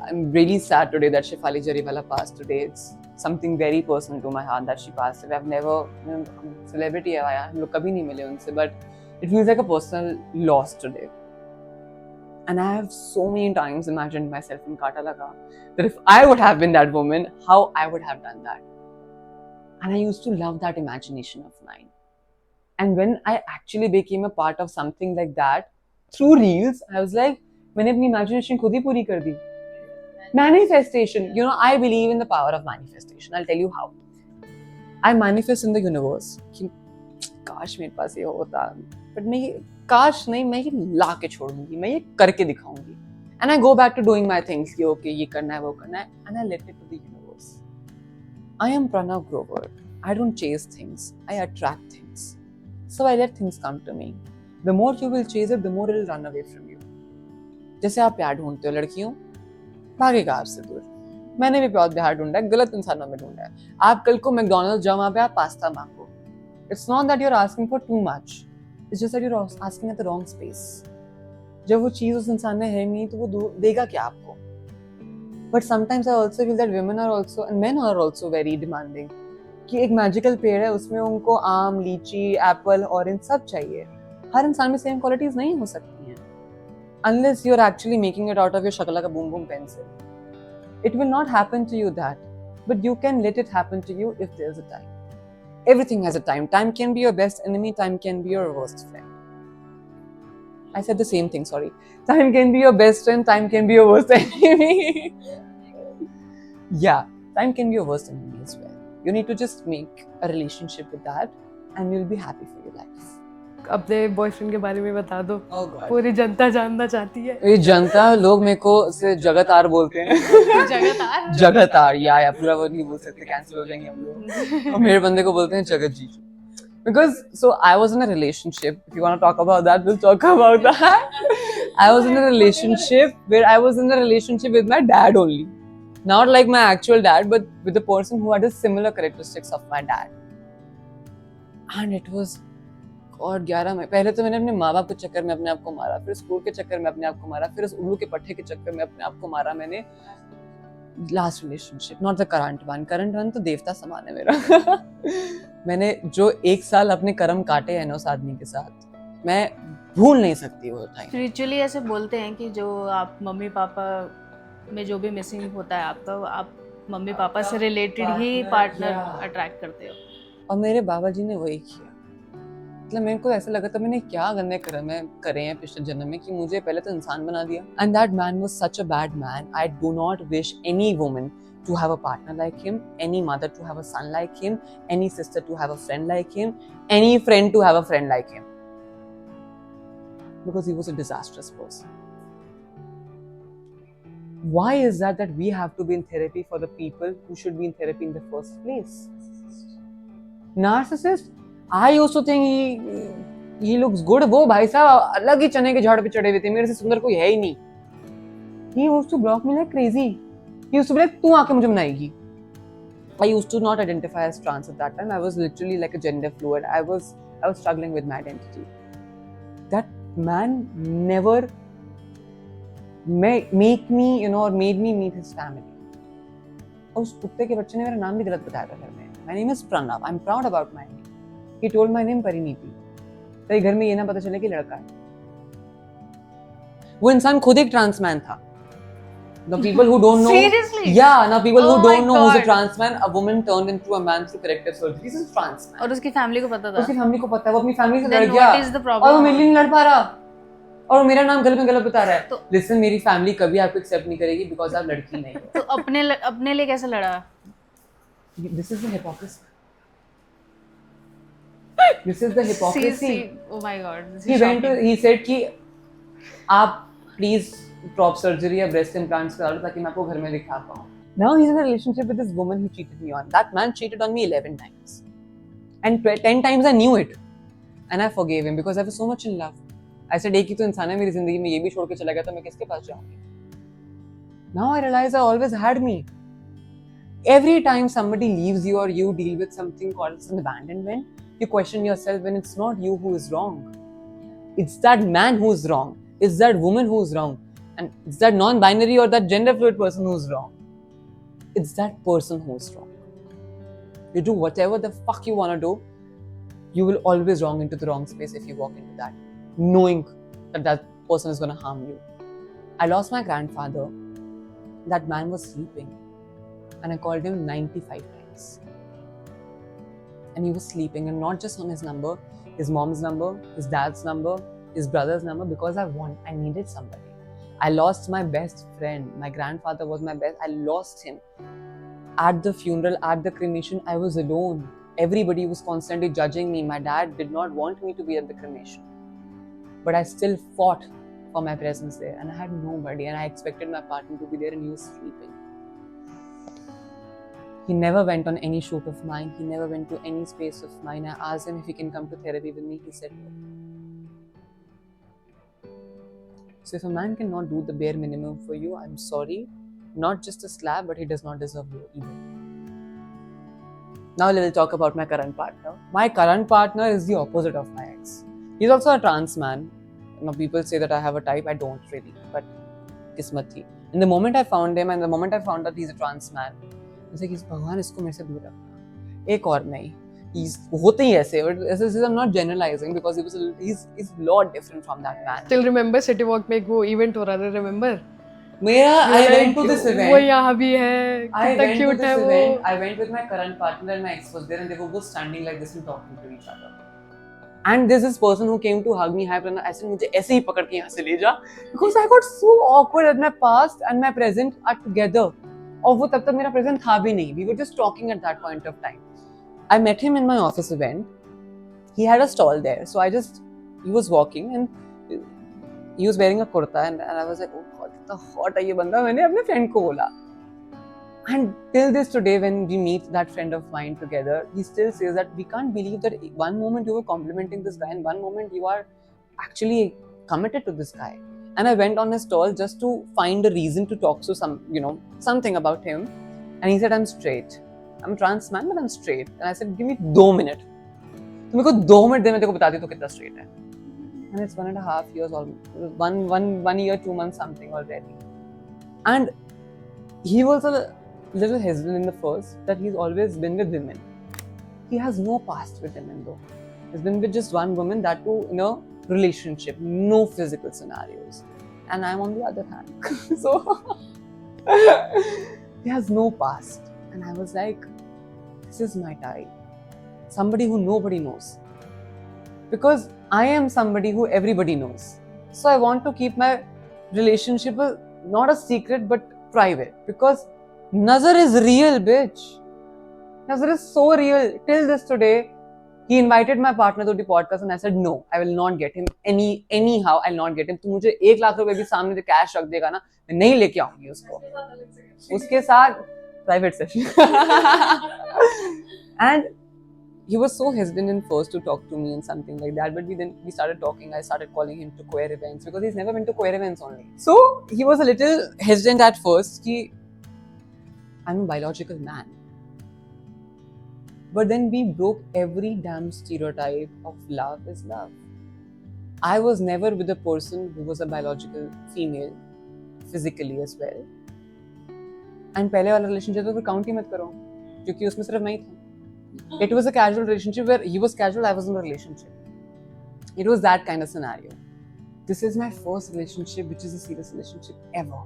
I'm really sad today that Shefali Jariwala passed today. It's something very personal to my heart that she passed. I've never, you know, celebrity है यार, हम लोग कभी नहीं मिले उनसे, but it feels like a personal loss today. And I have so many times imagined myself in Kata Laga that if I would have been that woman, how I would have done that. And I used to love that imagination of mine. And when I actually became a part of something like that, through reels, I was like, मैंने अपनी imagination खुद ही पूरी कर दी. Manifestation. You know, I believe in the power of manifestation. I'll tell you how. I manifest in the universe. कि काश मेरे पास ये होता. But मैं ये काश नहीं, मैं ये ला के छोड़ूंगी. मैं ये करके दिखाऊंगी. And I go back to doing my things. कि okay, ये करना है, वो करना है. And I let it to the universe. I am Pranav Grover. I don't chase things. I attract things. So I let things come to me. The more you will chase it, the more it will run away from you. जैसे आप प्यार ढूंढते हो लड़कियों, भागेगा आपसे दूर. मैंने भी बहुत प्यार ढूंढा है, गलत इंसानों में ढूंढा है. आप कल को मैकडॉनल्ड्स जाओ, वहाँ पे आप पास्ता मांगो. It's not that you're asking for too much. It's just that you're asking at the wrong space. जब वो चीज़ उस इंसान ने है नहीं, तो वो देगा क्या आपको? But sometimes I also feel that women are also and men are also very demanding. कि एक मैजिकल पेड़ है, उसमें उनको आम, लीची, एप्पल, ऑरेंज सब चाहिए. हर इंसान में सेम क्वालिटीज नहीं हो सकती हैं. unless you're actually making it out of your shakalaka boom boom pencil. It will not happen to you that, but you can let it happen to you if there's a time. Everything has a time. Time can be your best enemy, time can be your worst friend. I said the same thing, sorry. Time can be your best friend, time can be your worst enemy. Yeah, time can be your worst enemy as well. You need to just make a relationship with that and you'll be happy for your life. अपने boyfriend के बारे में बता दो, Oh God. पूरी जनता जानना चाहती है। ये जनता लोग मेरे को से जगतार बोलते हैं। जगतार? जगतार या पूरा वर्ड नहीं बोल सकते, कैंसिल हो जाएंगे हम लोग। और मेरे बंदे को बोलते हैं जगत जी। Because so I was in a relationship. If you want to talk about that, we'll talk about that. I was in a relationship where I was in a relationship with my dad only. Not like my actual dad, but with the person who had the similar characteristics of my dad. And it was और 11 में पहले तो मैंने अपने माँ बाप के चक्कर में अपने आप को मारा, फिर स्कूल के चक्कर में अपने आप को मारा, फिर उस उल्लू के पट्टे के चक्कर में अपने आप को मारा मैंने। Last relationship, not the current one तो देवता समान है मेरा। मैंने जो 1 साल अपने कर्म काटे हैं ना उस आदमी के साथ, मैं भूल नहीं सकती वो टाइम। स्पिरिचुअली ऐसे बोलते हैं कि जो आप मम्मी पापा में जो भी मिसिंग होता है आपका, आप मम्मी पापा से रिलेटेड ही पार्टनर अट्रैक्ट करते हो। और मेरे बाबा जी ने वही किया। मतलब मेरे को ऐसा लगा था मैंने क्या गंदे कर्म करे हैं पिछले जन्म में कि मुझे पहले तो इंसान बना दिया। And that man was such a bad man. I do not wish any woman to have a partner like him, any mother to have a son like him, any sister to have a friend like him, any friend to have a friend like him. Because he was a disastrous person. Why is that we have to be in therapy for the people who should be in therapy in the first place? Narcissist? I used to think he looks good. वो भाई साहब अलग ही चने के झाड़ पे चढ़े हुए थे, मेरे से सुंदर कोई है ही नहीं। He used to block me like crazy. He used to be like, तू आके मुझे बनाएगी। I used to not identify as trans at that time. I was literally like a gender fluid. I was struggling with my identity. That man never made me, or made me meet his family. और उस कुत्ते के बच्चे ने मेरा नाम भी गलत बताया था घर में। My name is Pranav. I'm proud about my name. He told my name Parineeti. तेरे घर में ये ना पता चले कि लड़का है। वो इंसान खुद एक ट्रांस मैन था। Now people who don't know, Seriously? Yeah, now people who Oh don't my know who's a God. trans man, a woman turned into a man through corrective surgery. This is trans man. और उसकी family को पता था। उसकी family को पता है, वो अपनी फैमिली से लड़ Then गया। what is the problem? और वो मेरे लिए नहीं लड़ पा रहा, और वो मेरा नाम गलत में गलत बता रहा है। तो Listen, मेरी फैमिली कभी आपको एक्सेप्ट नहीं करेगी because आप लड़की नहीं हो। तो अपने लिए कैसे लड़ा? This is the hypocrisy. This is the hypocrisy. Oh my God. He said कि आप please prop surgery या breast implants करा लो ताकि मैं आपको घर में दिखा पाऊँ। Now he's in a relationship with this woman he cheated me on. That man cheated on me 11 times. And 10 times I knew it. And I forgave him because I was so much in love. I said, एक ही तो इंसान है मेरी जिंदगी में, ये भी छोड़ के चला गया तो मैं किसके पास जाऊँगी? Now I realize I always had me. Every time somebody leaves you or you deal with something called an abandonment, you question yourself when it's not you who is wrong. It's that man who is wrong. It's that woman who is wrong. And it's that non-binary or that gender fluid person who is wrong. It's that person who is wrong. You do whatever the fuck you want to do, you will always wrong into the wrong space if you walk into that, knowing that that person is going to harm you. I lost my grandfather. That man was sleeping. And I called him 95 times. And he was sleeping, and not just on his number, his mom's number, his dad's number, his brother's number, because I needed somebody. I lost my best friend. My grandfather was my best. I lost him. At the funeral, at the cremation, I was alone. Everybody was constantly judging me. My dad did not want me to be at the cremation. But I still fought for my presence there. And I had nobody. And I expected my partner to be there, and he was sleeping. He never went on any shoot of mine. He never went to any space of mine. I asked him if he can come to therapy with me. He said no. So if a man cannot do the bare minimum for you, I'm sorry. Not just a slap, but he does not deserve you either. Now we'll talk about my current partner. My current partner is the opposite of my ex. He's also a trans man. Now people say that I have a type. I don't really, but kismat thi. And the moment I found him and the moment I found out he's a trans man, I was like, भगवान इसको मेरे से दूर रखना, एक और नहीं, he's होते ही ऐसे, but I'm not generalizing because he's a lot different from that man. Still remember City Walk में एक वो event हो रहा था, remember? I went to this event. वो यहाँ भी है, I कितना went to cute this है वो. event. I went with my current partner and my ex was there, and they were both standing like this and talking to each other. And there's this person who came to hug me. Hi, Pranav. ऐसे मुझे ऐसे ही पकड़ के यहाँ से ले जा, because I got so awkward that my past and my present are together. और वो तब तक मेरा present था भी नहीं. We were just talking at that point of time. I met him in my office event. He had a stall there, so he was walking and he was wearing a kurta, and I was like, oh God, कितना hot है ये बंदा. मैंने अपने friend को बोला. And till this today, when we meet that friend of mine together, he still says that we can't believe that one moment you were complimenting this guy and one moment you are actually committed to this guy. And I went on his stall just to find a reason to talk to something about him. And he said, I'm straight. I'm a trans man, but I'm straight. And I said, give me 2 minutes. तो मेरे को 2 minute दे, मैं तेरे को बताती हूँ तो कितना straight है. And it's 1.5 years almost, one year, 2 months something already. And he was a little hesitant in the first that he's always been with women. He has no past with women though. He's been with just one woman, that too in a relationship, no physical scenarios. And I'm on the other hand. So he has no past. And I was like, this is my type. Somebody who nobody knows. Because I am somebody who everybody knows. So I want to keep my relationship not a secret but private. Because Nazar is real, bitch. Nazar is so real. Till this today, he invited my partner to the podcast and I said, no, I will not get him anyhow. I'll not get him. तू मुझे 1 लाख रुपए भी सामने से cash रख देगा ना, मैं नहीं लेके आऊंगी उसको. उसके साथ private session. And he was so hesitant in first to talk to me and something like that, but we started talking. I started calling him to queer events because he's never been to queer events only. So he was a little hesitant at first कि I'm a biological man. But then we broke every damn stereotype of love is love. I was never with a person who was a biological female, physically as well. And पहले वाला relationship तो फिर count ही मत करो, क्योंकि उसमें सिर्फ मैं ही था. It was a casual relationship where he was casual, I was in a relationship. It was that kind of scenario. This is my first relationship, which is a serious relationship ever.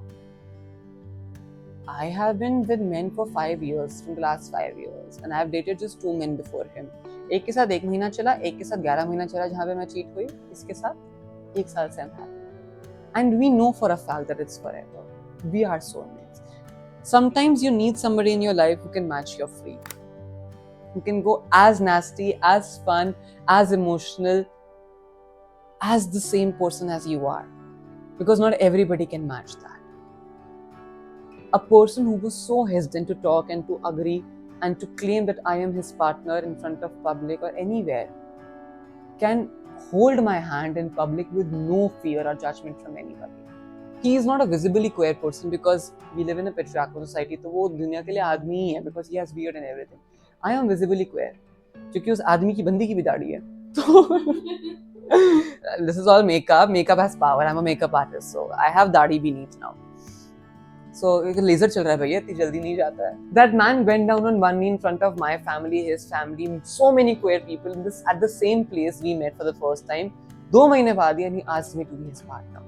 I have been with men for 5 years, from the last 5 years, and I have dated just 2 men before him. एक के साथ 1 महीना चला, एक के साथ 11 महीना चला जहाँ पे मैं cheat हुई, इसके साथ 1 साल से I'm happy. And we know for a fact that it's forever. We are soulmates. Sometimes you need somebody in your life who can match your freak. Who can go as nasty, as fun, as emotional, as the same person as you are. Because not everybody can match that. A person who was so hesitant to talk and to agree and to claim that I am his partner in front of public or anywhere can hold my hand in public with no fear or judgment from anybody. He is not a visibly queer person because we live in a patriarchal society, तो वो दुनिया के लिए आदमी ही है because he has beard and everything. I am visibly queer क्योंकि उस आदमी की बंदी की भी दाढ़ी है. This is all makeup. Makeup has power. I'm a makeup artist, so I have दाढ़ी beneath now. So laser चल रहा है भैया, इतनी जल्दी नहीं जाता है. That man went down on one knee in front of my family, his family, so many queer people at the same place we met for the first time. 2 महीने बाद, and he asked me to be his partner.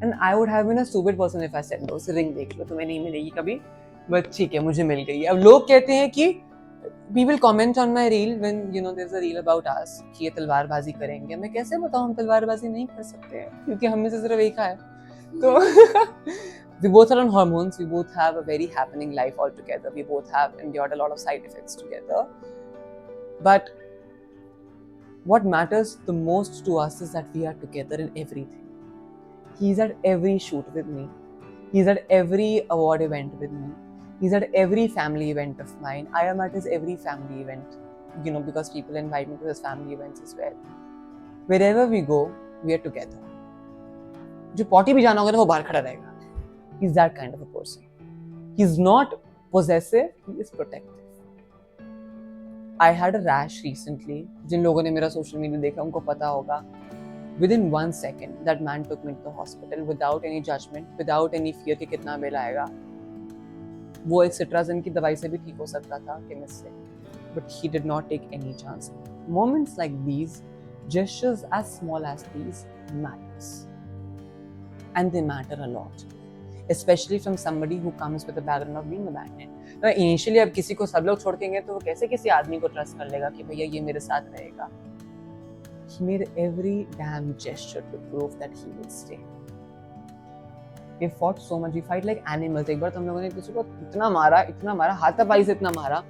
And I would have been a stupid person if I said no. उसे ring देख लो, तुम्हें नहीं मिलेगी कभी, but ठीक है, मुझे मिल गई. अब लोग कहते हैं कि people comment on my reel when there's a reel about us कि ये तलवारबाजी करेंगे. मैं कैसे बताऊँ हम तलवारबाजी नहीं कर सकते हैं क्योंकि हम में से सिर्फ एक है. तो we both are on hormones. We both have a very happening life altogether. We both have endured a lot of side effects together. But what matters the most to us is that we are together in everything. He's at every shoot with me. He's at every award event with me. He's at every family event of mine. I am at his every family event, because people invite me to his family events as well. Wherever we go, we are together. जो potty भी जाना होगा ना वो बाहर खड़ा रहेगा. He's that kind of a person. He's not possessive, he is protective. I had a rash recently. जिन लोगों ने मेरा social media देखा उनको पता होगा. Within 1 second, that man took me to the hospital without any judgment, without any fear कि कितना bill आएगा. वो एक सिट्राजिन की दवाई से भी ठीक हो सकता था केमिस्ट से. but he did not take any chance. Moments like these, gestures as small as these, matters, and they matter a lot, especially from somebody who comes with a background of being abandoned. तो initially अब किसी को सब लोग छोड़ देंगे तो वो कैसे किसी आदमी को ट्रस्ट कर लेगा कि भैया ये मेरे साथ रहेगा? He made every damn gesture to prove that he will stay. We fought so much. We fight like animals. एक बार तो हम लोगों ने किसी को इतना मारा, हाथापाई से इतना मारा,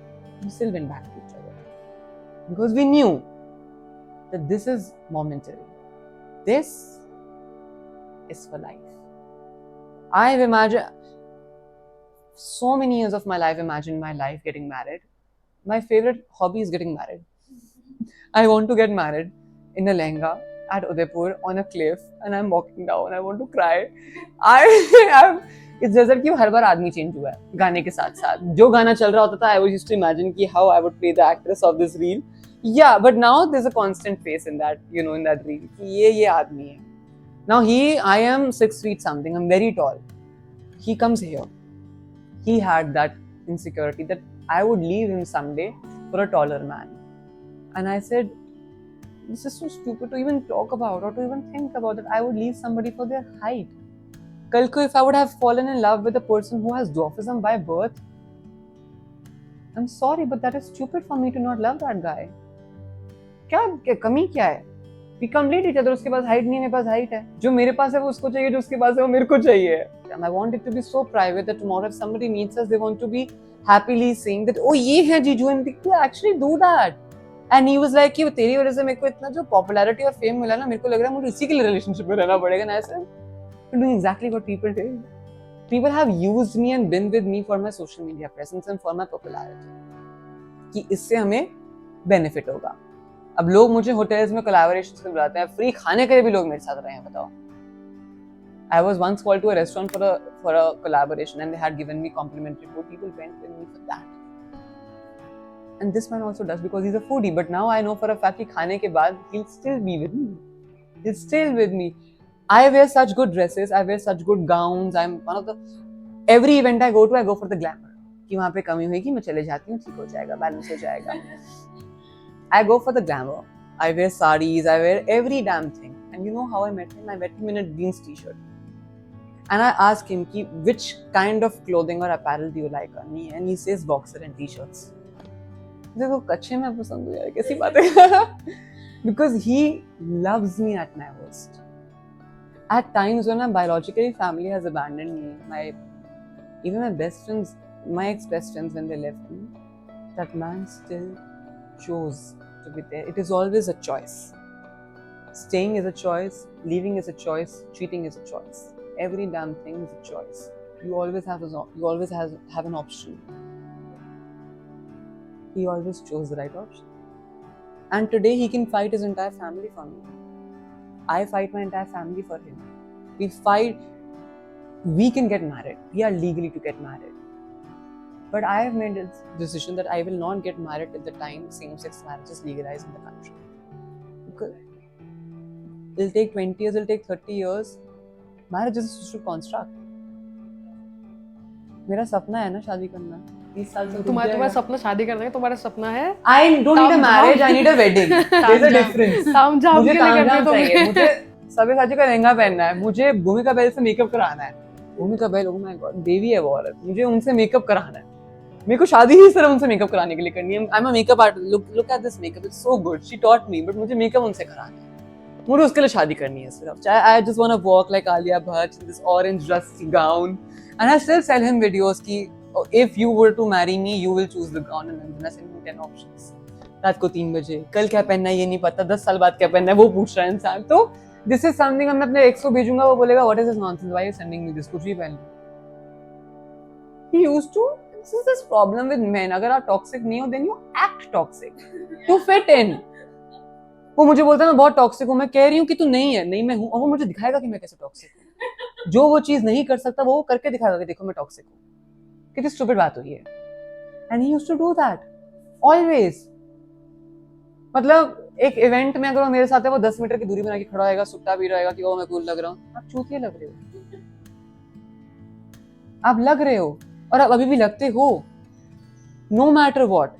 we still went back to each other because we knew that this is momentary. This is for life. I've imagined so many years of my life, imagined my life getting married. My favorite hobby is getting married. I want to get married in a lehenga at Udaipur on a cliff, and I'm walking down. I want to cry. It's just that कि हर बार आदमी change हुआ है गाने के साथ साथ. जो गाना चल रहा होता था, I used to imagine कि how I would play the actress of this reel. Yeah, but now there's a constant face in that, in that reel. कि ये आदमी है. Now I am 6 feet something. I'm very tall. He comes here. He had that insecurity that I would leave him someday for a taller man. And I said, this is so stupid to even talk about or to even think about that I would leave somebody for their height. Kalko, if I would have fallen in love with a person who has dwarfism by birth, I'm sorry, but that is stupid for me to not love that guy. क्या कमी क्या है? We complete each other. उसके पास height नहीं है, मेरे पास height है. जो मेरे पास है वो उसको चाहिए, जो उसके पास है वो मेरे को चाहिए. And I want it to be so private that tomorrow if somebody meets us, they want to be happily saying that, oh ये है जीजू, and they actually do that. And he was like कि तेरी वजह से मेरे को इतना जो popularity और fame मिला ना, मेरे को लग रहा है मुझे इसी के लिए relationship में रहना पड़ेगा. And I said, you're doing exactly what people did. People have used me and been with me for my social media presence and for my popularity. कि इससे हमें benefit होगा. अब लोग मुझे hotels में collaborations में बुलाते हैं, free खाने के लिए भी लोग मेरे साथ रहे हैं, बताओ. I was once called to a restaurant for a collaboration and they had given me complimentary food. People went with me for that. And this man also does because he's a foodie. But now I know for a fact कि खाने के बाद he'll still be with me. He's still with me. I wear such good dresses. I wear such good gowns. I'm one of the every event I go for the glamour. कि वहाँ पे कमी हुई कि मैं चले जाती हूँ, ठीक हो जाएगा, balance हो जाएगा. I go for the glamour. I wear sarees. I wear every damn thing. And you know how I met him? I met him in a jeans t-shirt. And I asked him कि which kind of clothing or apparel do you like on me? And he says boxer and t-shirts. देखो कच्चे में पसंद हो यार, कैसी बात है? Because he loves me at my worst. At times when my biological family has abandoned me, even my best friends, my ex-best friends, when they left me, that man still chose to be there. It is always a choice. Staying is a choice, leaving is a choice, cheating is a choice. Every damn thing is a choice. You always have an option. He always chose the right option. And today he can fight his entire family for me. I fight my entire family for him. We can get married. We are legally to get married. But I have made a decision that I will not get married at the time same-sex marriage is legalized in the country. Because it'll take 20 years, it'll take 30 years. Marriage is a social construct. मेरा सपना है ना शादी करना. 30 साल से तुम्हारा सपना शादी करना है, तुम्हारा सपना है. I don't need a marriage, I need a wedding. There's a difference. मुझे तामझाम चाहिए. मुझे सब्यसाची का लहंगा पहनना है. मुझे भूमिका बैल से मेकअप कराना है. भूमिका बैल, oh my God, देवी है वो औरत. मुझे उनसे मेकअप कराना है. मेरे को शादी ही सिर्फ उनसे मेकअप कराने के लिए करनी है. I'm a makeup artist. Look at this makeup. It's so good. She taught me, but मुझे मेकअप उनसे कराना है. मुझे उसके लिए शादी करनी है सिर्फ. I just want to walk like Alia Bhatt in this orange rusty gown. And I still sell him videos कि if you were to marry me, you will choose the gown. And I send him 10 options. रात को 3 बजे. कल क्या पहनना है ये नहीं पता. 10 साल बाद क्या पहनना है वो पूछ रहा है इंसान. तो this is something मैं अपने ex को भेजूंगा, वो बोलेगा what is this nonsense? Why are you sending me this? कुछ भी पहन लो. He used to. This is this problem with men. अगर आप toxic नहीं हो, then you act toxic to fit in. वो मुझे बोलता है मैं बहुत टॉक्सिक हूँ. मैं कह रही हूँ कि तू नहीं है. नहीं मैं हूँ. और वो मुझे दिखाएगा कि मैं कैसे टॉक्सिक हूँ. जो वो चीज नहीं कर सकता वो करके दिखाएगा कि देखो मैं टॉक्सिक हूँ. कितनी स्टूपिड बात हुई है. And he used to do that always. मतलब एक इवेंट में अगर वो मेरे साथ है, वो 10 मीटर की दूरी बना के खड़ा रहेगा, सुट्टा भी रहेगा कि वो मैं कूल लग रहा हूँ. आप चूतिया लग रहे हो. आप लग रहे हो और आप अभी भी लगते हो. No matter what.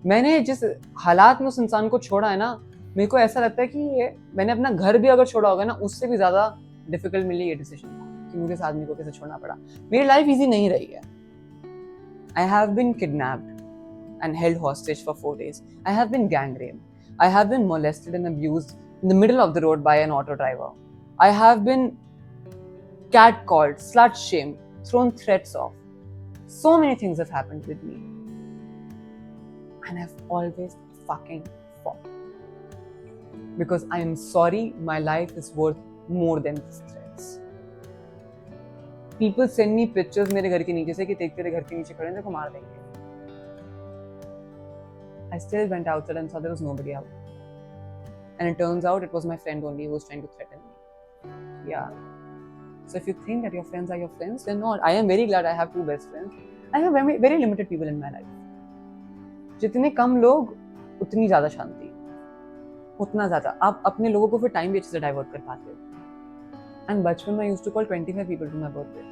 मैंने जिस हालात में उस इंसान को छोड़ा है ना, मेरे को ऐसा लगता है कि ये मैंने अपना घर भी अगर छोड़ा होगा ना, उससे भी ज्यादा डिफिकल्ट मिली ये डिसीजन कि मुझे इस आदमी को कैसे छोड़ना पड़ा। मेरी लाइफ इजी नहीं रही है। I have been kidnapped and held hostage for 4 days. I have been gang raped. I have been molested and abused in the middle of the road by an auto driver. I have been catcalled, slut shamed, thrown threats off. So many things have happened with me. And I've always fucking fought. Because I am sorry, my life is worth more than these threats. People send me pictures मेरे घर के नीचे से कि देख तेरे घर के नीचे खड़े हैं, तेरे को मार देंगे. I still went outside and saw there was nobody out. And it turns out it was my friend only who was trying to threaten me. Yeah. So if you think that your friends are your friends, they're not. I am very glad I have 2 best friends. I have very, very limited people in my life. जितने कम लोग, उतनी ज़्यादा शांति. उतना ज़्यादा. आप अपने लोगों को फिर टाइम भी अच्छे से डाइवर्ट कर पाते हो. And बचपन में I used to call 25 people to my birthday.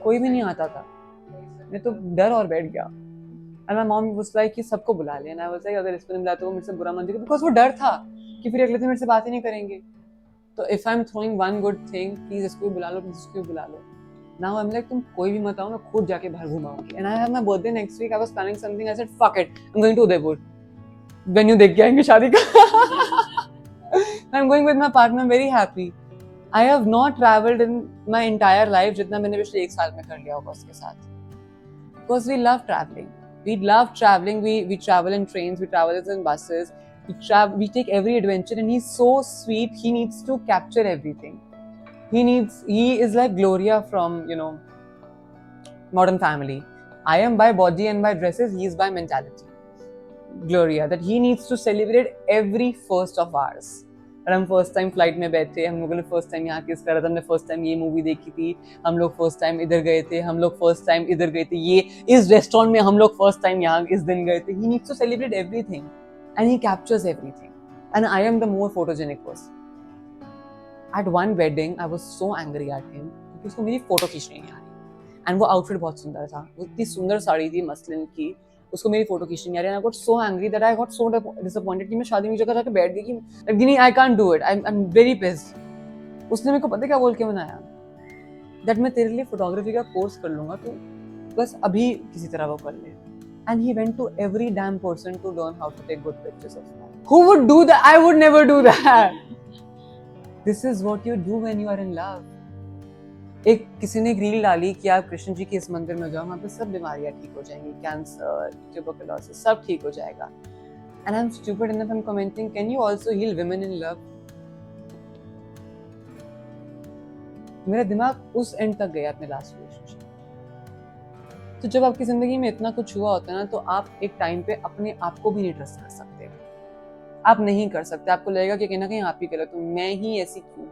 कोई भी नहीं आता था. मैं तो डर और बैठ गया. And my mom was like कि सबको बुला ले. And I was like अगर इसको नहीं बुलाते तो वो मेरे से बुरा मान जाएगा, because वो डर था कि फिर अगले दिन मेरे से बात ही नहीं करेंगे. तो if I'm throwing one good thing, please इसको भी बुला लो, please इसको भी बुला लो. Now I'm like तुम कोई भी मत आओ, मैं खुद जाके बाहर घुमाऊंगी. And I have my birthday next week. I was planning something. I said fuck it, I'm going to Udaipur. Venue देख के आएंगे शादी का. I'm going with my partner. I'm very happy. I have not traveled in my entire life जितना मैंने पिछले 1 साल में कर लिया होगा उसके साथ. Because we love traveling. We love traveling. We travel in trains. We travel in buses. We take every adventure, and he's so sweet. He needs to capture everything. He is like Gloria from Modern Family. I am by body and by dresses. He is by mentality. Gloria, that he needs to celebrate every first of ours. और हम first time flight में बैठे, हम लोगों ने first time यहाँ किस करा था, हमने फर्स्ट टाइम ये मूवी देखी थी, हम लोग फर्स्ट टाइम इधर गए थे, हम लोग फर्स्ट टाइम इधर गए थे, ये इस रेस्टोरेंट में हम लोग फर्स्ट टाइम यहाँ इस दिन गए थे. He needs to celebrate everything and he captures everything. And I am the more photogenic person. At one wedding I was so angry at him क्योंकि उसको मेरी फोटो खींचनी नहीं आ रही. एंड वो आउटफिट बहुत सुंदर था, वो इतनी सुंदर साड़ी थी मसलिन की, उसको मेरी फोटो खींचनी नहीं आ रही. I got so angry that I got so disappointed कि मैं शादी में जगह जाके बैठ गई कि नहीं, I can't do it, I am very pissed. उसने मेरे को पता क्या बोल के बनाया, दैट मैं तेरे लिए फोटोग्राफी का कोर्स कर लूंगा, तो बस अभी किसी तरह वो कर ले. And he went to every damn person to learn how to take good pictures of me. Who would do that? I would never do that. This is what you do when you are in love. एक किसी ने एक reel डाली कि आप कृष्ण जी के इस मंदिर में जाओ, वहाँ पे सब बीमारियां ठीक हो जाएंगी, कैंसर, ट्यूबरकुलोसिस, सब ठीक हो जाएगा. And I am stupid enough, I am commenting, can you also heal women in love? मेरा दिमाग उस एंड तक गया अपने लास्ट रिलेशनशिप. तो जब आपकी जिंदगी में इतना कुछ हुआ होता है ना, तो आप एक टाइम पे अपने आप को भी नहीं ट्रस्ट कर सकते. आप नहीं कर सकते. आपको लगेगा कि कहीं ना कहीं आप ही गलत हो, मैं ही ऐसी क्यों.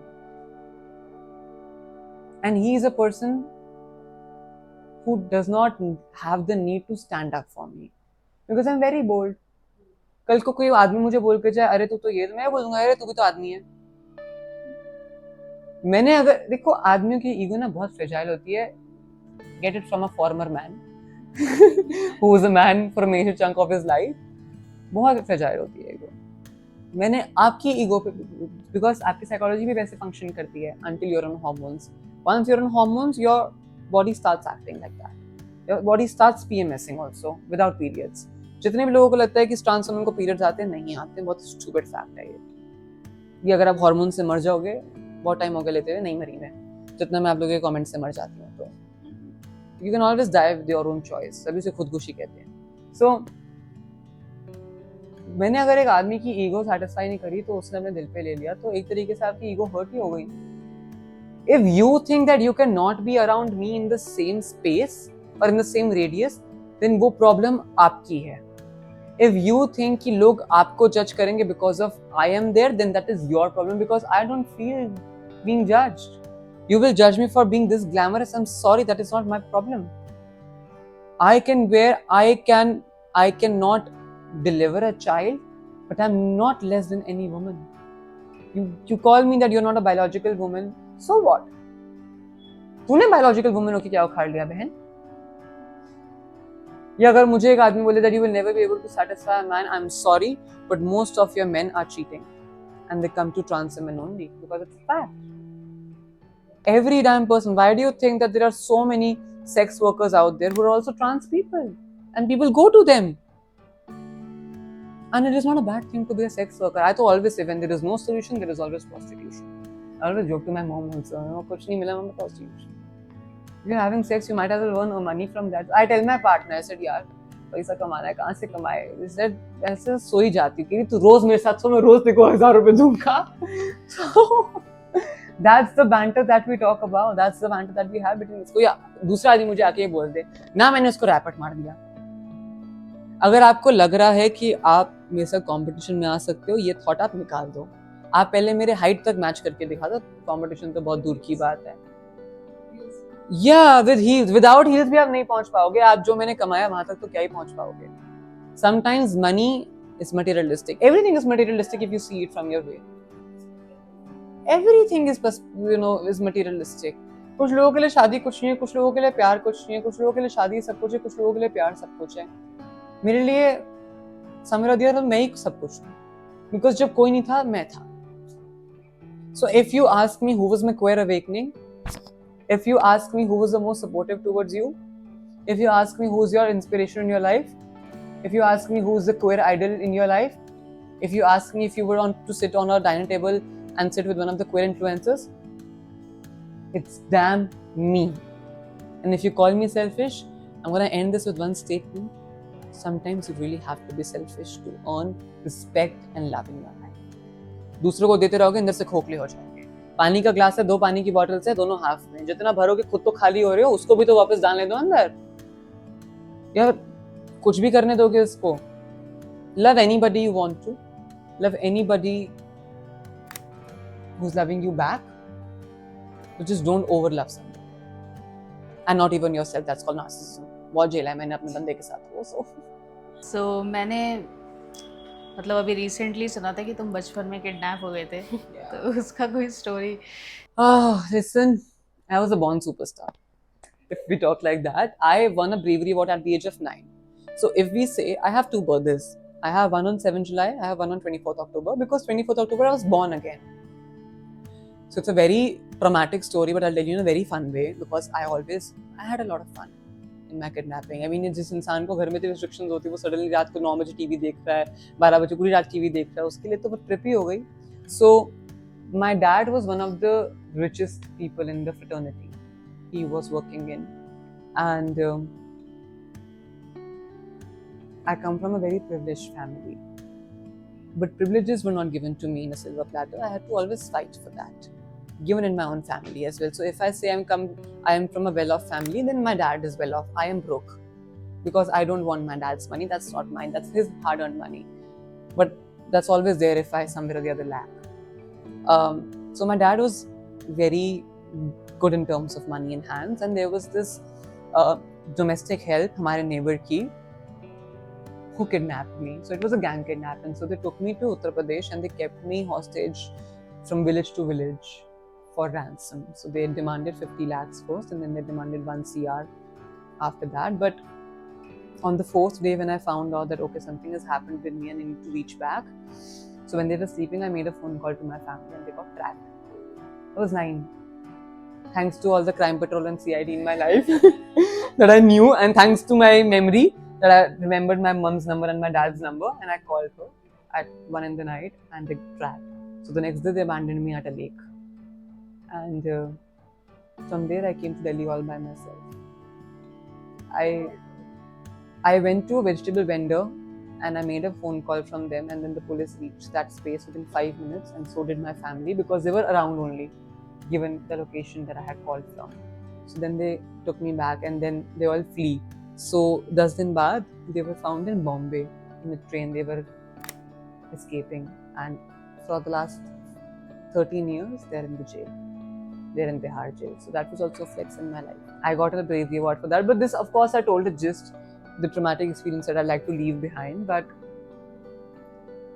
And he is a person who does not have the need to stand up for me because I'm very bold. कल को कोई आदमी मुझे बोल के जाए अरे तू तो ये, मैं बोलूंगा अरे तू भी तो आदमी है. मैंने अगर देखो, आदमियों की ईगो ना बहुत फ्रेजाइल होती है. Get it from a former man who was a man for a major chunk of his life. बहुत फ्रेजाइल होती है ईगो. मैंने आपकी ईगो पे, बिकॉज आपकी साइकोलॉजी भी वैसे फंक्शन करती है until you're on hormones. Once you're on hormones, your body starts acting like that. Your body starts PMSing also without periods. जितने भी लोगों को लगता है कि ट्रांस वुमेन को पीरियड्स आते हैं, नहीं आते. बहुत स्टूपिड फैक्ट है ये अगर आप हार्मोन से मर जाओगे, बहुत टाइम हो गया लेते हुए, नहीं मरी मैं. जितना मैं आप लोगों के कमेंट से मर जाती हूँ, तो you can always die with your own choice. सभी से खुदकुशी कहते हैं. सो मैंने अगर एक आदमी की ईगो सेटिस्फाई नहीं करी तो उसने अपने दिल पे ले लिया, तो एक तरीके से आपकी ईगो हर्ट ही हो गई. If you think that you cannot be around me in the same space or in the same radius, then वो problem आपकी है. If you think कि लोग आपको judge करेंगे because of I am there, then that is your problem, because I don't feel being judged. You will judge me for being this glamorous. I'm sorry, that is not my problem. I cannot deliver a child, but I'm not less than any woman. You call me that you're not a biological woman. So what? तूने biological woman होके क्या उखाड़ लिया बहन? या अगर मुझे एक आदमी बोले that you will never be able to satisfy a man, I'm sorry, but most of your men are cheating and they come to trans women only because it's fact. Every damn person. Why do you think that there are so many sex workers out there who are also trans people and people go to them? And it is not a bad thing to be a sex worker. I to always say, when there is no solution, there is always prostitution. I always joke to my mom also, kuch nahi mila, mama, prostitution. If you're having sex, you might as well earn money from that. I tell my partner, I said, यार पैसा कमाना है, कहाँ से कमाए? He said, ऐसे सो ही जाती कि तू रोज मेरे साथ सो, मैं रोज तेरे को 1000 रुपए दूंगा. So that's the banter that we talk about. That's the banter that we have between us. या दूसरा आदमी मुझे आके ये बोल दे ना, मैंने उसको रैपट मार दिया. अगर आपको लग रहा है कि आप मेरे साथ कंपटीशन में आ सकते हो, ये थॉट आप निकाल दो. आप पहले मेरे हाइट तक मैच करके दिखा दो, कंपटीशन तो बहुत दूर की बात है. विद हील्स, विदाउट हील्स भी आप नहीं पहुंच पाओगे. आप जो मैंने कमाया वहां तक तो क्या ही पहुंच पाओगे. Sometimes money is materialistic. Everything is materialistic if you see it from your way. Everything is is materialistic. कुछ लोगों के लिए शादी कुछ नहीं है, कुछ लोगों के लिए प्यार कुछ नहीं है, कुछ लोगों के लिए शादी सब कुछ है, कुछ लोगों के लिए प्यार सब कुछ है. मेरे लिए समय दिया था, मैं ही सब कुछ हूँ. बिकॉज जब कोई नहीं था, मैं था. So if you ask me who was my queer awakening, if you ask me who was the most supportive towards you, if you ask me who's your inspiration in your life, if you ask me who's the queer idol in your life, if you ask me if you were on to sit on a dining table and sit with one of the queer influencers, it's damn me. And if you call me selfish, I'm gonna end this with one statement. Sometimes you really have to be selfish to earn respect and love in your life. दूसरों को देते रहोगे, अंदर से खोखले हो जाओगे. पानी का ग्लास है, 2 पानी की बॉटल्स है, दोनों हाफ में. जितना भरोगे खुद तो खाली हो रहे हो, उसको भी तो वापस डालने दो अंदर. यार कुछ भी करने दोगे उसको. Love anybody you want to, love anybody who's loving you back, but just don't over love someone and not even yourself. That's called narcissism. बहुत झेला है मैंने अपने बंदे के साथ वो. So मैंने मतलब अभी रिसेंटली सुना था कि तुम बचपन में किडनैप हो गए थे. तो उसका कोई story? Listen, I was a born superstar. If we talk like that, I won a bravery award at the age of 9. So if we say, I have 2 birthdays. I have one on 7th July, I have one on 24th October, because 24th October I was born again. So it's a very traumatic story, but I'll tell you in a very fun way, because I had a lot of fun in my kidnapping. I mean, जिस इंसान को घर में तो restrictions होती है, वो suddenly रात को 9 बजे टीवी देख रहा है, 12 बजे पूरी रात टीवी देख रहा है, उसके लिए तो बहुत ट्रिपी हो गई. So my dad was one of the richest people in the fraternity he was working in, and I come from a very privileged family, but privileges were not given to me in a silver platter. I had to always fight for that, given in my own family as well. So if I say I am from a well-off family, then my dad is well-off. I am broke because I don't want my dad's money. That's not mine. That's his hard-earned money. But that's always there if I somewhere or the other lack. So my dad was very good in terms of money in hands, and there was this domestic help, हमारे neighbor की, who kidnapped me. So it was a gang kidnapping. So they took me to Uttar Pradesh and they kept me hostage from village to village for ransom. So they demanded 50 lakhs first, and then they demanded 1 CR after that. But on the 4th day, when I found out that okay, something has happened with me and I need to reach back, so when they were sleeping, I made a phone call to my family and they got tracked. I was 9. Thanks to all the crime patrol and CID in my life that I knew, and thanks to my memory that I remembered my mom's number and my dad's number, and I called her at 1 in the night and they tracked. So the next day they abandoned me at a lake, and from there I came to Delhi all by myself. I went to a vegetable vendor and I made a phone call from them, and then the police reached that space within 5 minutes, and so did my family because they were around only, given the location that I had called from. So then they took me back and then they all flee. So 10 दिन बाद they were found in Bombay in a train. They were escaping, and for the last 13 years they're in the jail. They're in Bihar jail. So that was also a flex in my life. I got a bravery award for that. But this, of course, I told it just the traumatic experience that I'd like to leave behind. But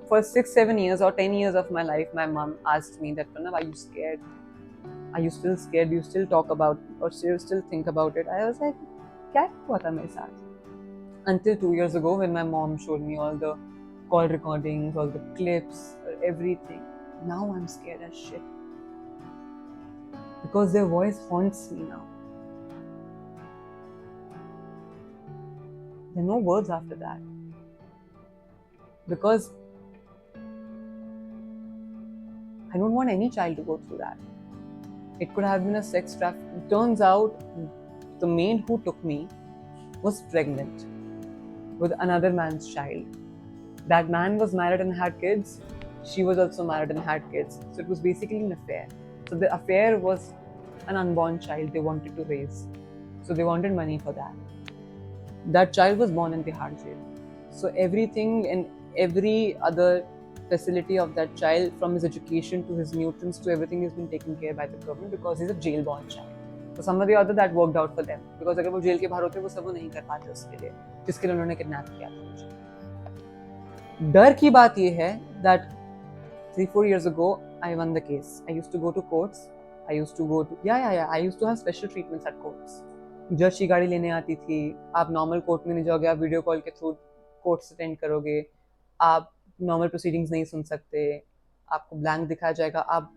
for 6-7 years or 10 years of my life, my mom asked me that, Pranav, are you scared? Are you still scared? Do you still talk about or still think about it? I was like, क्या हुआ था मेरे साथ? Until 2 years ago, when my mom showed me all the call recordings, all the clips, everything. Now I'm scared as shit. Because their voice haunts me now. There are no words after that. Because I don't want any child to go through that. It could have been a sex trafficking. Turns out the maid who took me was pregnant with another man's child. That man was married and had kids. She was also married and had kids. So it was basically an affair. So the affair was an unborn child they wanted to raise. So they wanted money for that. That child was born in Tihar jail. So everything and every other facility of that child, from his education to his nutrients to everything, has been taken care by the government because he's a jail-born child. So somehow or other that worked out for them. Because अगर वो jail के बाहर होते वो सब वो नहीं कर पाते उसके लिए, जिसके लिए उन्होंने किडनैप किया था मुझे। डर की बात ये है that 3-4 years ago I won the case. I used to go to courts. I used to have special treatments at courts. जज की गाड़ी लेने आती थी. आप नॉर्मल कोर्ट में नहीं जाओगे, आप वीडियो कॉल के थ्रू कोर्ट अटेंड करोगे. आप नॉर्मल प्रोसीडिंग्स नहीं सुन सकते. आपको ब्लैंक दिखाया जाएगा. आप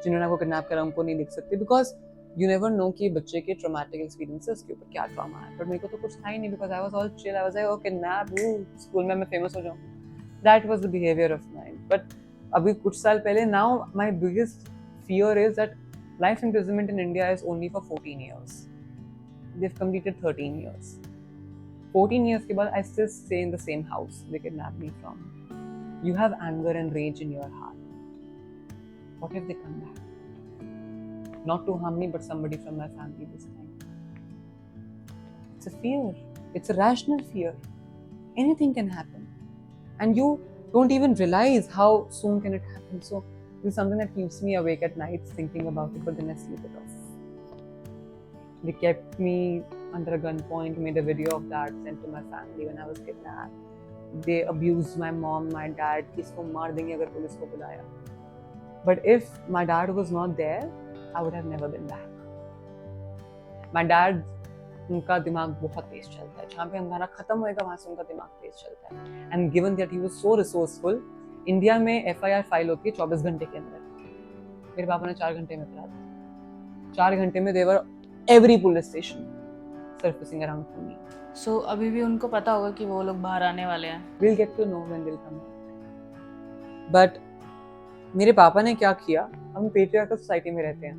जिन्होंने आपको किडनैप करा उनको नहीं लिख सकते. बिकॉज यू नेवर नो कि बच्चे के ट्रॉमेटिक एक्सपीरियंसेस के ऊपर क्या ट्रॉमा है. बट मेरे को तो कुछ था ही नहीं. Because I was all chill. I was like okay kidnap, school में मैं फेमस हो जाऊँ. That was the behaviour of mine. But अभी कुछ साल पहले, now my biggest fear is that life imprisonment in India is only for 14 years. They've completed 13 years. 14 years ke baad I still stay in the same house they kidnapped me from. You have anger and rage in your heart. What if they come back? Not to harm me, but somebody from my family this time. It's a fear. It's a rational fear. Anything can happen. And you don't even realize how soon can it happen. So this is something that keeps me awake at night thinking about it, but then I sleep it off. They kept me under a gunpoint, made a video of that, sent to my family when I was kidnapped. They abused my mom, my dad, इसको मार देंगे अगर police को बुलाया. But if my dad was not there, I would have never been back. My dad, उनका दिमाग बहुत तेज चलता है. जहाँ पे हमारा खत्म होएगा वहाँ से उनका दिमाग तेज चलता है. And given that he was so resourceful, India में FIR फाइल होती है 24 घंटे के अंदर. मेरे पापा ने 4 घंटे में करा दिया. 4 घंटे में they were every police station surfacing around for me. सो अभी भी उनको पता होगा कि वो लोग बाहर आने वाले हैं. Will get to know when they will come. But मेरे पापा ने क्या किया, हम पेट्रियार्कल सोसाइटी में रहते हैं.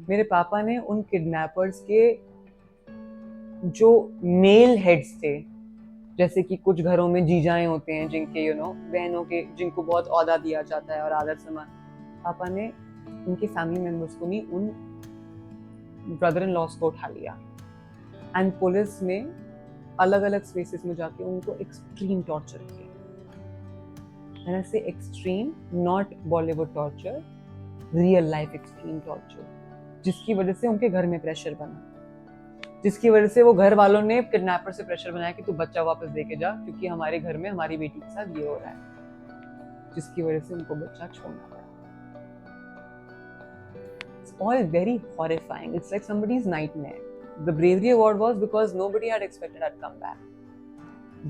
मेरे पापा ने उन किडनैपर्स के जो मेल हेड्स थे, जैसे कि कुछ घरों में जीजाएं होते हैं जिनके बहनों के जिनको बहुत औहदा दिया जाता है और आदर सम्मान, पापा ने उनके फैमिली मेंबर्स को नहीं, उन ब्रदर इन लॉस को उठा लिया. एंड पुलिस ने अलग अलग स्पेसेस में जाके उनको एक्सट्रीम टॉर्चर किया. And I say extreme, not Bollywood torture, real life extreme torture, जिसकी वजह से उनके घर में प्रेशर बना, जिसकी वजह से वो घर वालों ने किडनैपर से प्रेशर बनाया कि तू बच्चा वापस देके जा, क्योंकि हमारे घर में हमारी बेटी के साथ ये हो रहा है, जिसकी वजह से उनको बच्चा छोड़ना पड़ा. It's all very horrifying. It's like somebody's nightmare. The bravery award was because nobody had expected I'd come back.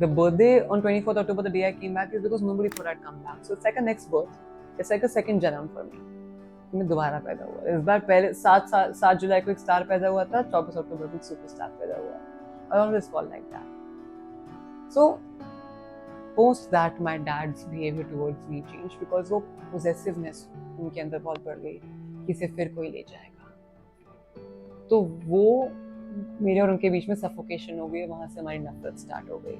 The birthday on 24th October, the day I came back, is because nobody thought I'd come back. So it's like a next birth. It's like a second janam for me. मैं दोबारा पैदा हुआ. इस बार पहले 7 जुलाई को एक star पैदा हुआ था, 24 अक्टूबर को एक सुपरस्टार पैदा हुआ. I always fall like that. So post that my dad's behavior towards me changed because वो possessiveness उनके अंदर बहुत बढ़ गई कि इसे फिर कोई ले जाएगा. तो वो मेरे और उनके बीच में suffocation हो गई. वहाँ से हमारी नफरत स्टार्ट हो गई.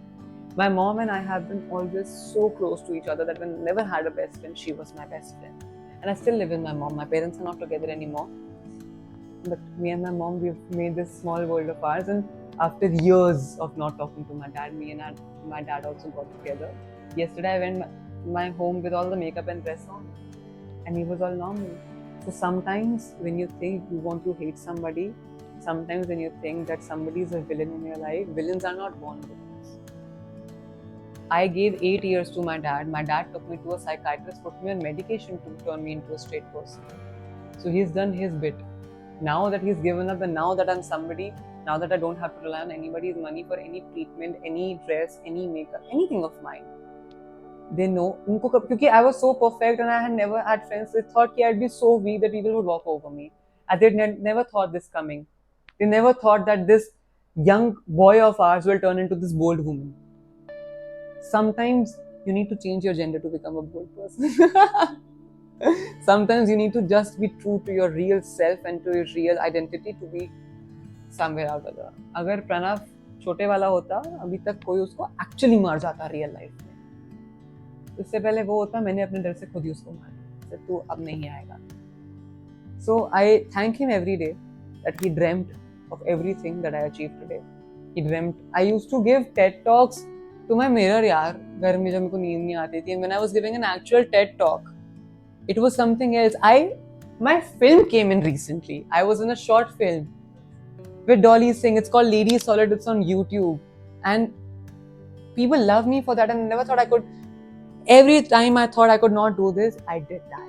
My mom and I have been always so close to each other that we never had a best friend. She was my best friend. And I still live with my mom. My parents are not together anymore. But me and my mom, we've made this small world of ours. And after years of not talking to my dad, me and my dad also got together. Yesterday I went my home with all the makeup and dress on. And he was all normal. So sometimes when you think you want to hate somebody, sometimes when you think that somebody is a villain in your life, villains are not born villains. I gave 8 years to my dad. My dad took me to a psychiatrist, put me on medication to turn me into a straight person. So he's done his bit. Now that he's given up and now that I'm somebody, Now that I don't have to rely on anybody's money for any treatment, any dress, any makeup, anything of mine. They know. उनको क्योंकि I was so perfect and I had never had friends. They thought कि I'd be so weak that people would walk over me. And they never thought this coming. They never thought that this young boy of ours will turn into this bold woman. Sometimes you need to change your gender to become a bold person. Sometimes you need to just be true to your real self and to your real identity to be somewhere out of the. अगर प्रणव छोटे वाला होता अभी तक कोई उसको actually मार जाता रियल लाइफ में. इससे पहले वो होता मैंने अपने डर से खुद ही उसको मार दिया. तू अब नहीं आएगा. So I thank him every day that he dreamt of everything that I achieved today. He dreamt. I used to give TED talks to my mirror यार घर में जब मेरे को नींद नहीं आती थी. When I was giving an actual TED talk, it was something else. My film came in recently. I was in a short film with Dolly Singh. It's called Lady Solid. It's on YouTube. And people love me for that. And I never thought I could. Every time I thought I could not do this, I did that.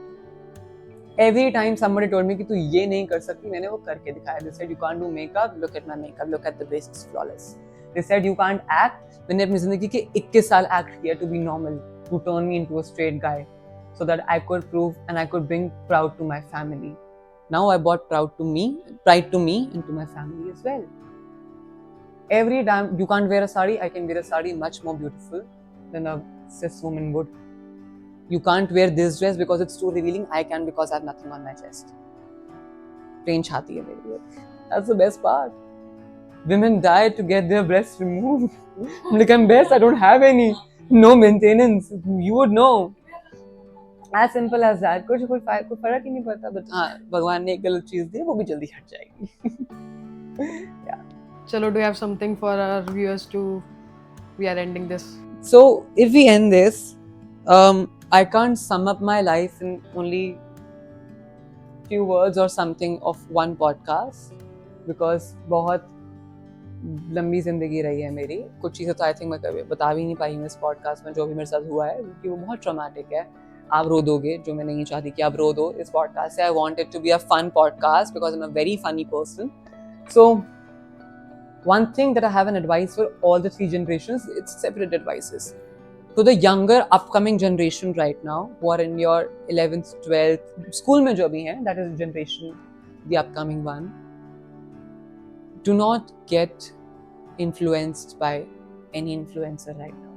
Every time somebody told me कि तू ये नहीं कर सकती, मैंने वो करके दिखाया. They said you can't do makeup. Look at my makeup. Look at the basics, flawless. They said you can't act. मैंने अपनी जिंदगी के 21 साल act किया to be normal, to turn me into a straight guy, so that I could prove and I could bring proud to my family. Now I brought pride to me and to my family as well. Every time you can't wear a sari, I can wear a sari much more beautiful than a cis woman would. You can't wear this dress because it's too revealing. I can because I have nothing on my chest. Plain chhati hai meri. That's the best part. Women die to get their breasts removed. I'm like, I'm best. I don't have any. No maintenance. You would know. As simple as that. कुछ फर्क ही नहीं पड़ता. But हाँ, भगवान ने एक गलत चीज दी, वो भी जल्दी हट जाएगी. Yeah. Chalo, do you have something for our viewers to? We are ending this. So if we end this, I can't sum up my life in only few words or something of one podcast because बहुत लंबी जिंदगी रही है मेरी. कुछ चीज़ें तो I think मैं कभी बता भी नहीं पाई हूँ इस पॉडकास्ट में जो भी मेरे साथ हुआ है क्योंकि वो बहुत ट्रॉमेटिक है. आप रो दोगे जो मैं नहीं चाहती कि आप रो दो इस पॉडकास्ट से. I want it to be a fun podcast because I am a very funny person. So one thing that I have an advice for all the three generations, it's separate advices. To the younger upcoming generation right now who are in your 11th, 12th, school mein jo bhi hain, that is generation, the upcoming one. Do not get influenced by any influencer right now.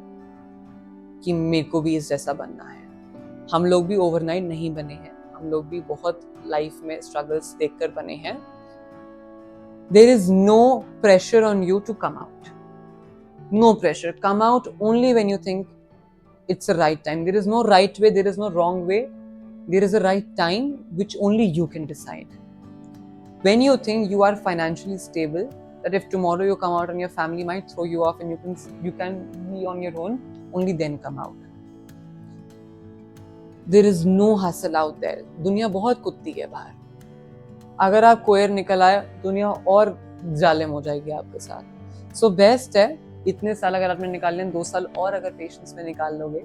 कि मेरे को भी इस जैसा बनना है. हम लोग भी ओवरनाइट नहीं बने हैं. हम लोग भी बहुत लाइफ में स्ट्रगल्स देखकर बने हैं. There is no pressure on you to come out. No pressure. Come out only when you think it's the right time. There is no right way. There is no wrong way. There is a right time which only you can decide. When you think you are financially stable, that if tomorrow you come out and your family might throw you off and you can be on your own, only then come out. There is no hustle out there. दुनिया बहुत कुत्ती है बाहर. अगर आप कोयर निकल आए दुनिया और जालिम हो जाएगी आपके साथ. सो बेस्ट है इतने साल अगर आपने निकाल लें 2 साल और अगर पेशेंस में निकाल लोगे.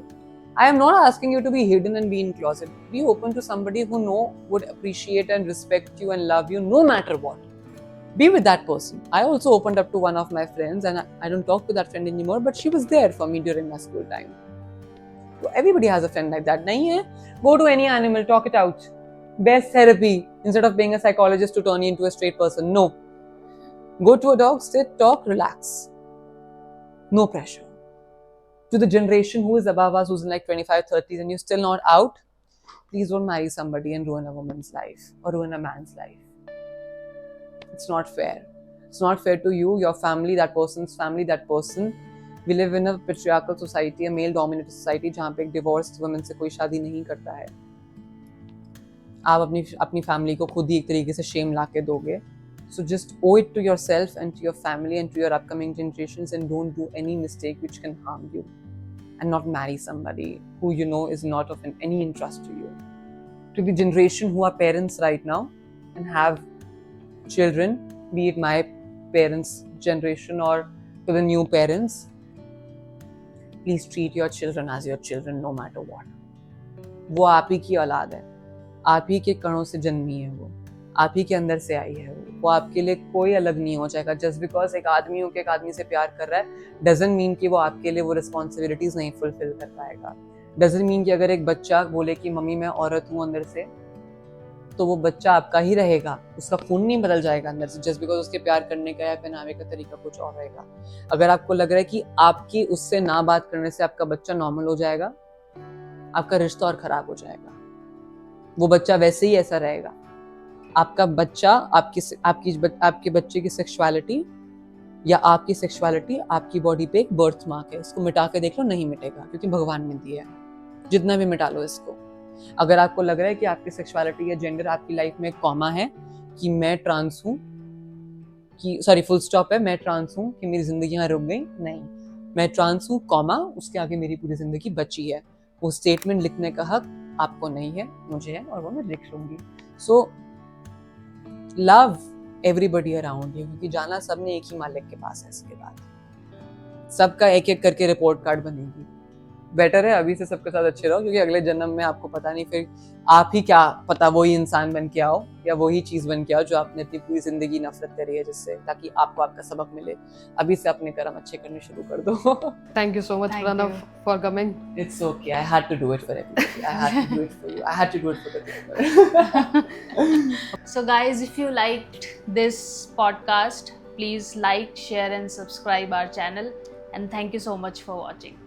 I am not asking you to be hidden and be in closet. Be open to somebody who no would appreciate and respect you and love you no matter what. Be with that person. I also opened up to one of my friends and I don't talk to that friend anymore, but she was there for me during my school time. So everybody has a friend like that. Nahi hai? Go to any animal, talk it out. Best therapy instead of being a psychologist to turn you into a straight person. No. Go to a dog, sit, talk, relax. No pressure. To the generation who is above us, who's in like 25, 30s and you're still not out, please don't marry somebody and ruin a woman's life or ruin a man's life. It's not fair. It's not fair to you, your family, that person's family, that person. We live in a patriarchal society, a male-dominated society, जहाँ पे एक divorced woman से कोई शादी नहीं करता है. आप अपनी फैमिली को खुद ही एक तरीके से शेम ला के दोगे. So just owe it to yourself and to your family and to your upcoming generations and don't do any mistake which can harm you. And not marry somebody who you know is not of any interest to you. To the generation who are parents right now and have children, be it my parents' generation or to the new parents, please treat your children as your children no matter what. वो आप ही की औलाद है. आप ही के कणों से जन्मी है वो. आप ही के अंदर से आई है, वो आपके लिए कोई अलग नहीं हो जाएगा। जस्ट बिकॉज एक आदमी हो के एक आदमी से प्यार कर रहा है डजंट मीन कि वो आपके लिए वो रिस्पॉन्सिबिलिटीज नहीं फुलफिल कर पाएगा। डजंट मीन कि अगर एक बच्चा बोले कि मम्मी मैं औरत हूँ अंदर से, तो वो बच्चा आपका ही रहेगा, उसका खून नहीं बदल जाएगा अंदर से जस्ट बिकॉज उसके प्यार करने का या पहनावे का तरीका कुछ और रहेगा। अगर आपको लग रहा है कि आपकी उससे ना बात करने से आपका बच्चा नॉर्मल हो जाएगा, आपका रिश्ता और खराब हो जाएगा, वो बच्चा वैसे ही ऐसा रहेगा। आपका बच्चा आपके बच्चे की सेक्सुअलिटी या आपकी सेक्सुअलिटी आपकी बॉडी पे एक बर्थ मार्क है, इसको मिटा के देख लो, नहीं मिटेगा क्योंकि भगवान ने दिया है। जितना भी मिटा लो इसको। अगर आपको लग रहा है कि आपकी सेक्सुअलिटी या जेंडर आपकी लाइफ में एक कॉमा है कि मैं ट्रांस हूँ, कि सॉरी फुल स्टॉप है, मैं ट्रांस हूँ कि मेरी जिंदगी यहाँ रुक गई, नहीं, मैं ट्रांस हूँ कॉमा, उसके आगे मेरी पूरी जिंदगी बची है। वो स्टेटमेंट लिखने का हक आपको नहीं है, मुझे है, और वो मैं लिख लूंगी। So love everybody around you, क्योंकि जाना सबने एक ही मालिक के पास है। इसके बाद सबका एक एक करके रिपोर्ट कार्ड बनेगी। बेटर है अभी से सबके साथ अच्छे रहो, क्योंकि अगले जन्म में आपको पता नहीं, फिर आप ही क्या पता वही इंसान बन के आओ या वही चीज बन के आओ जो आपने अपनी पूरी जिंदगी नफरत करी है जिससे, ताकि आपको आपका सबक मिले। अभी से अपने कर्म अच्छे करने शुरू कर दो। Thank you so much, Thank Pranav, you. for coming. It's okay. I had to do it for everybody. I had to do it for you. I had to do it for the people. So guys, if you liked this podcast, please like, share and subscribe our channel, and thank you so much for watching.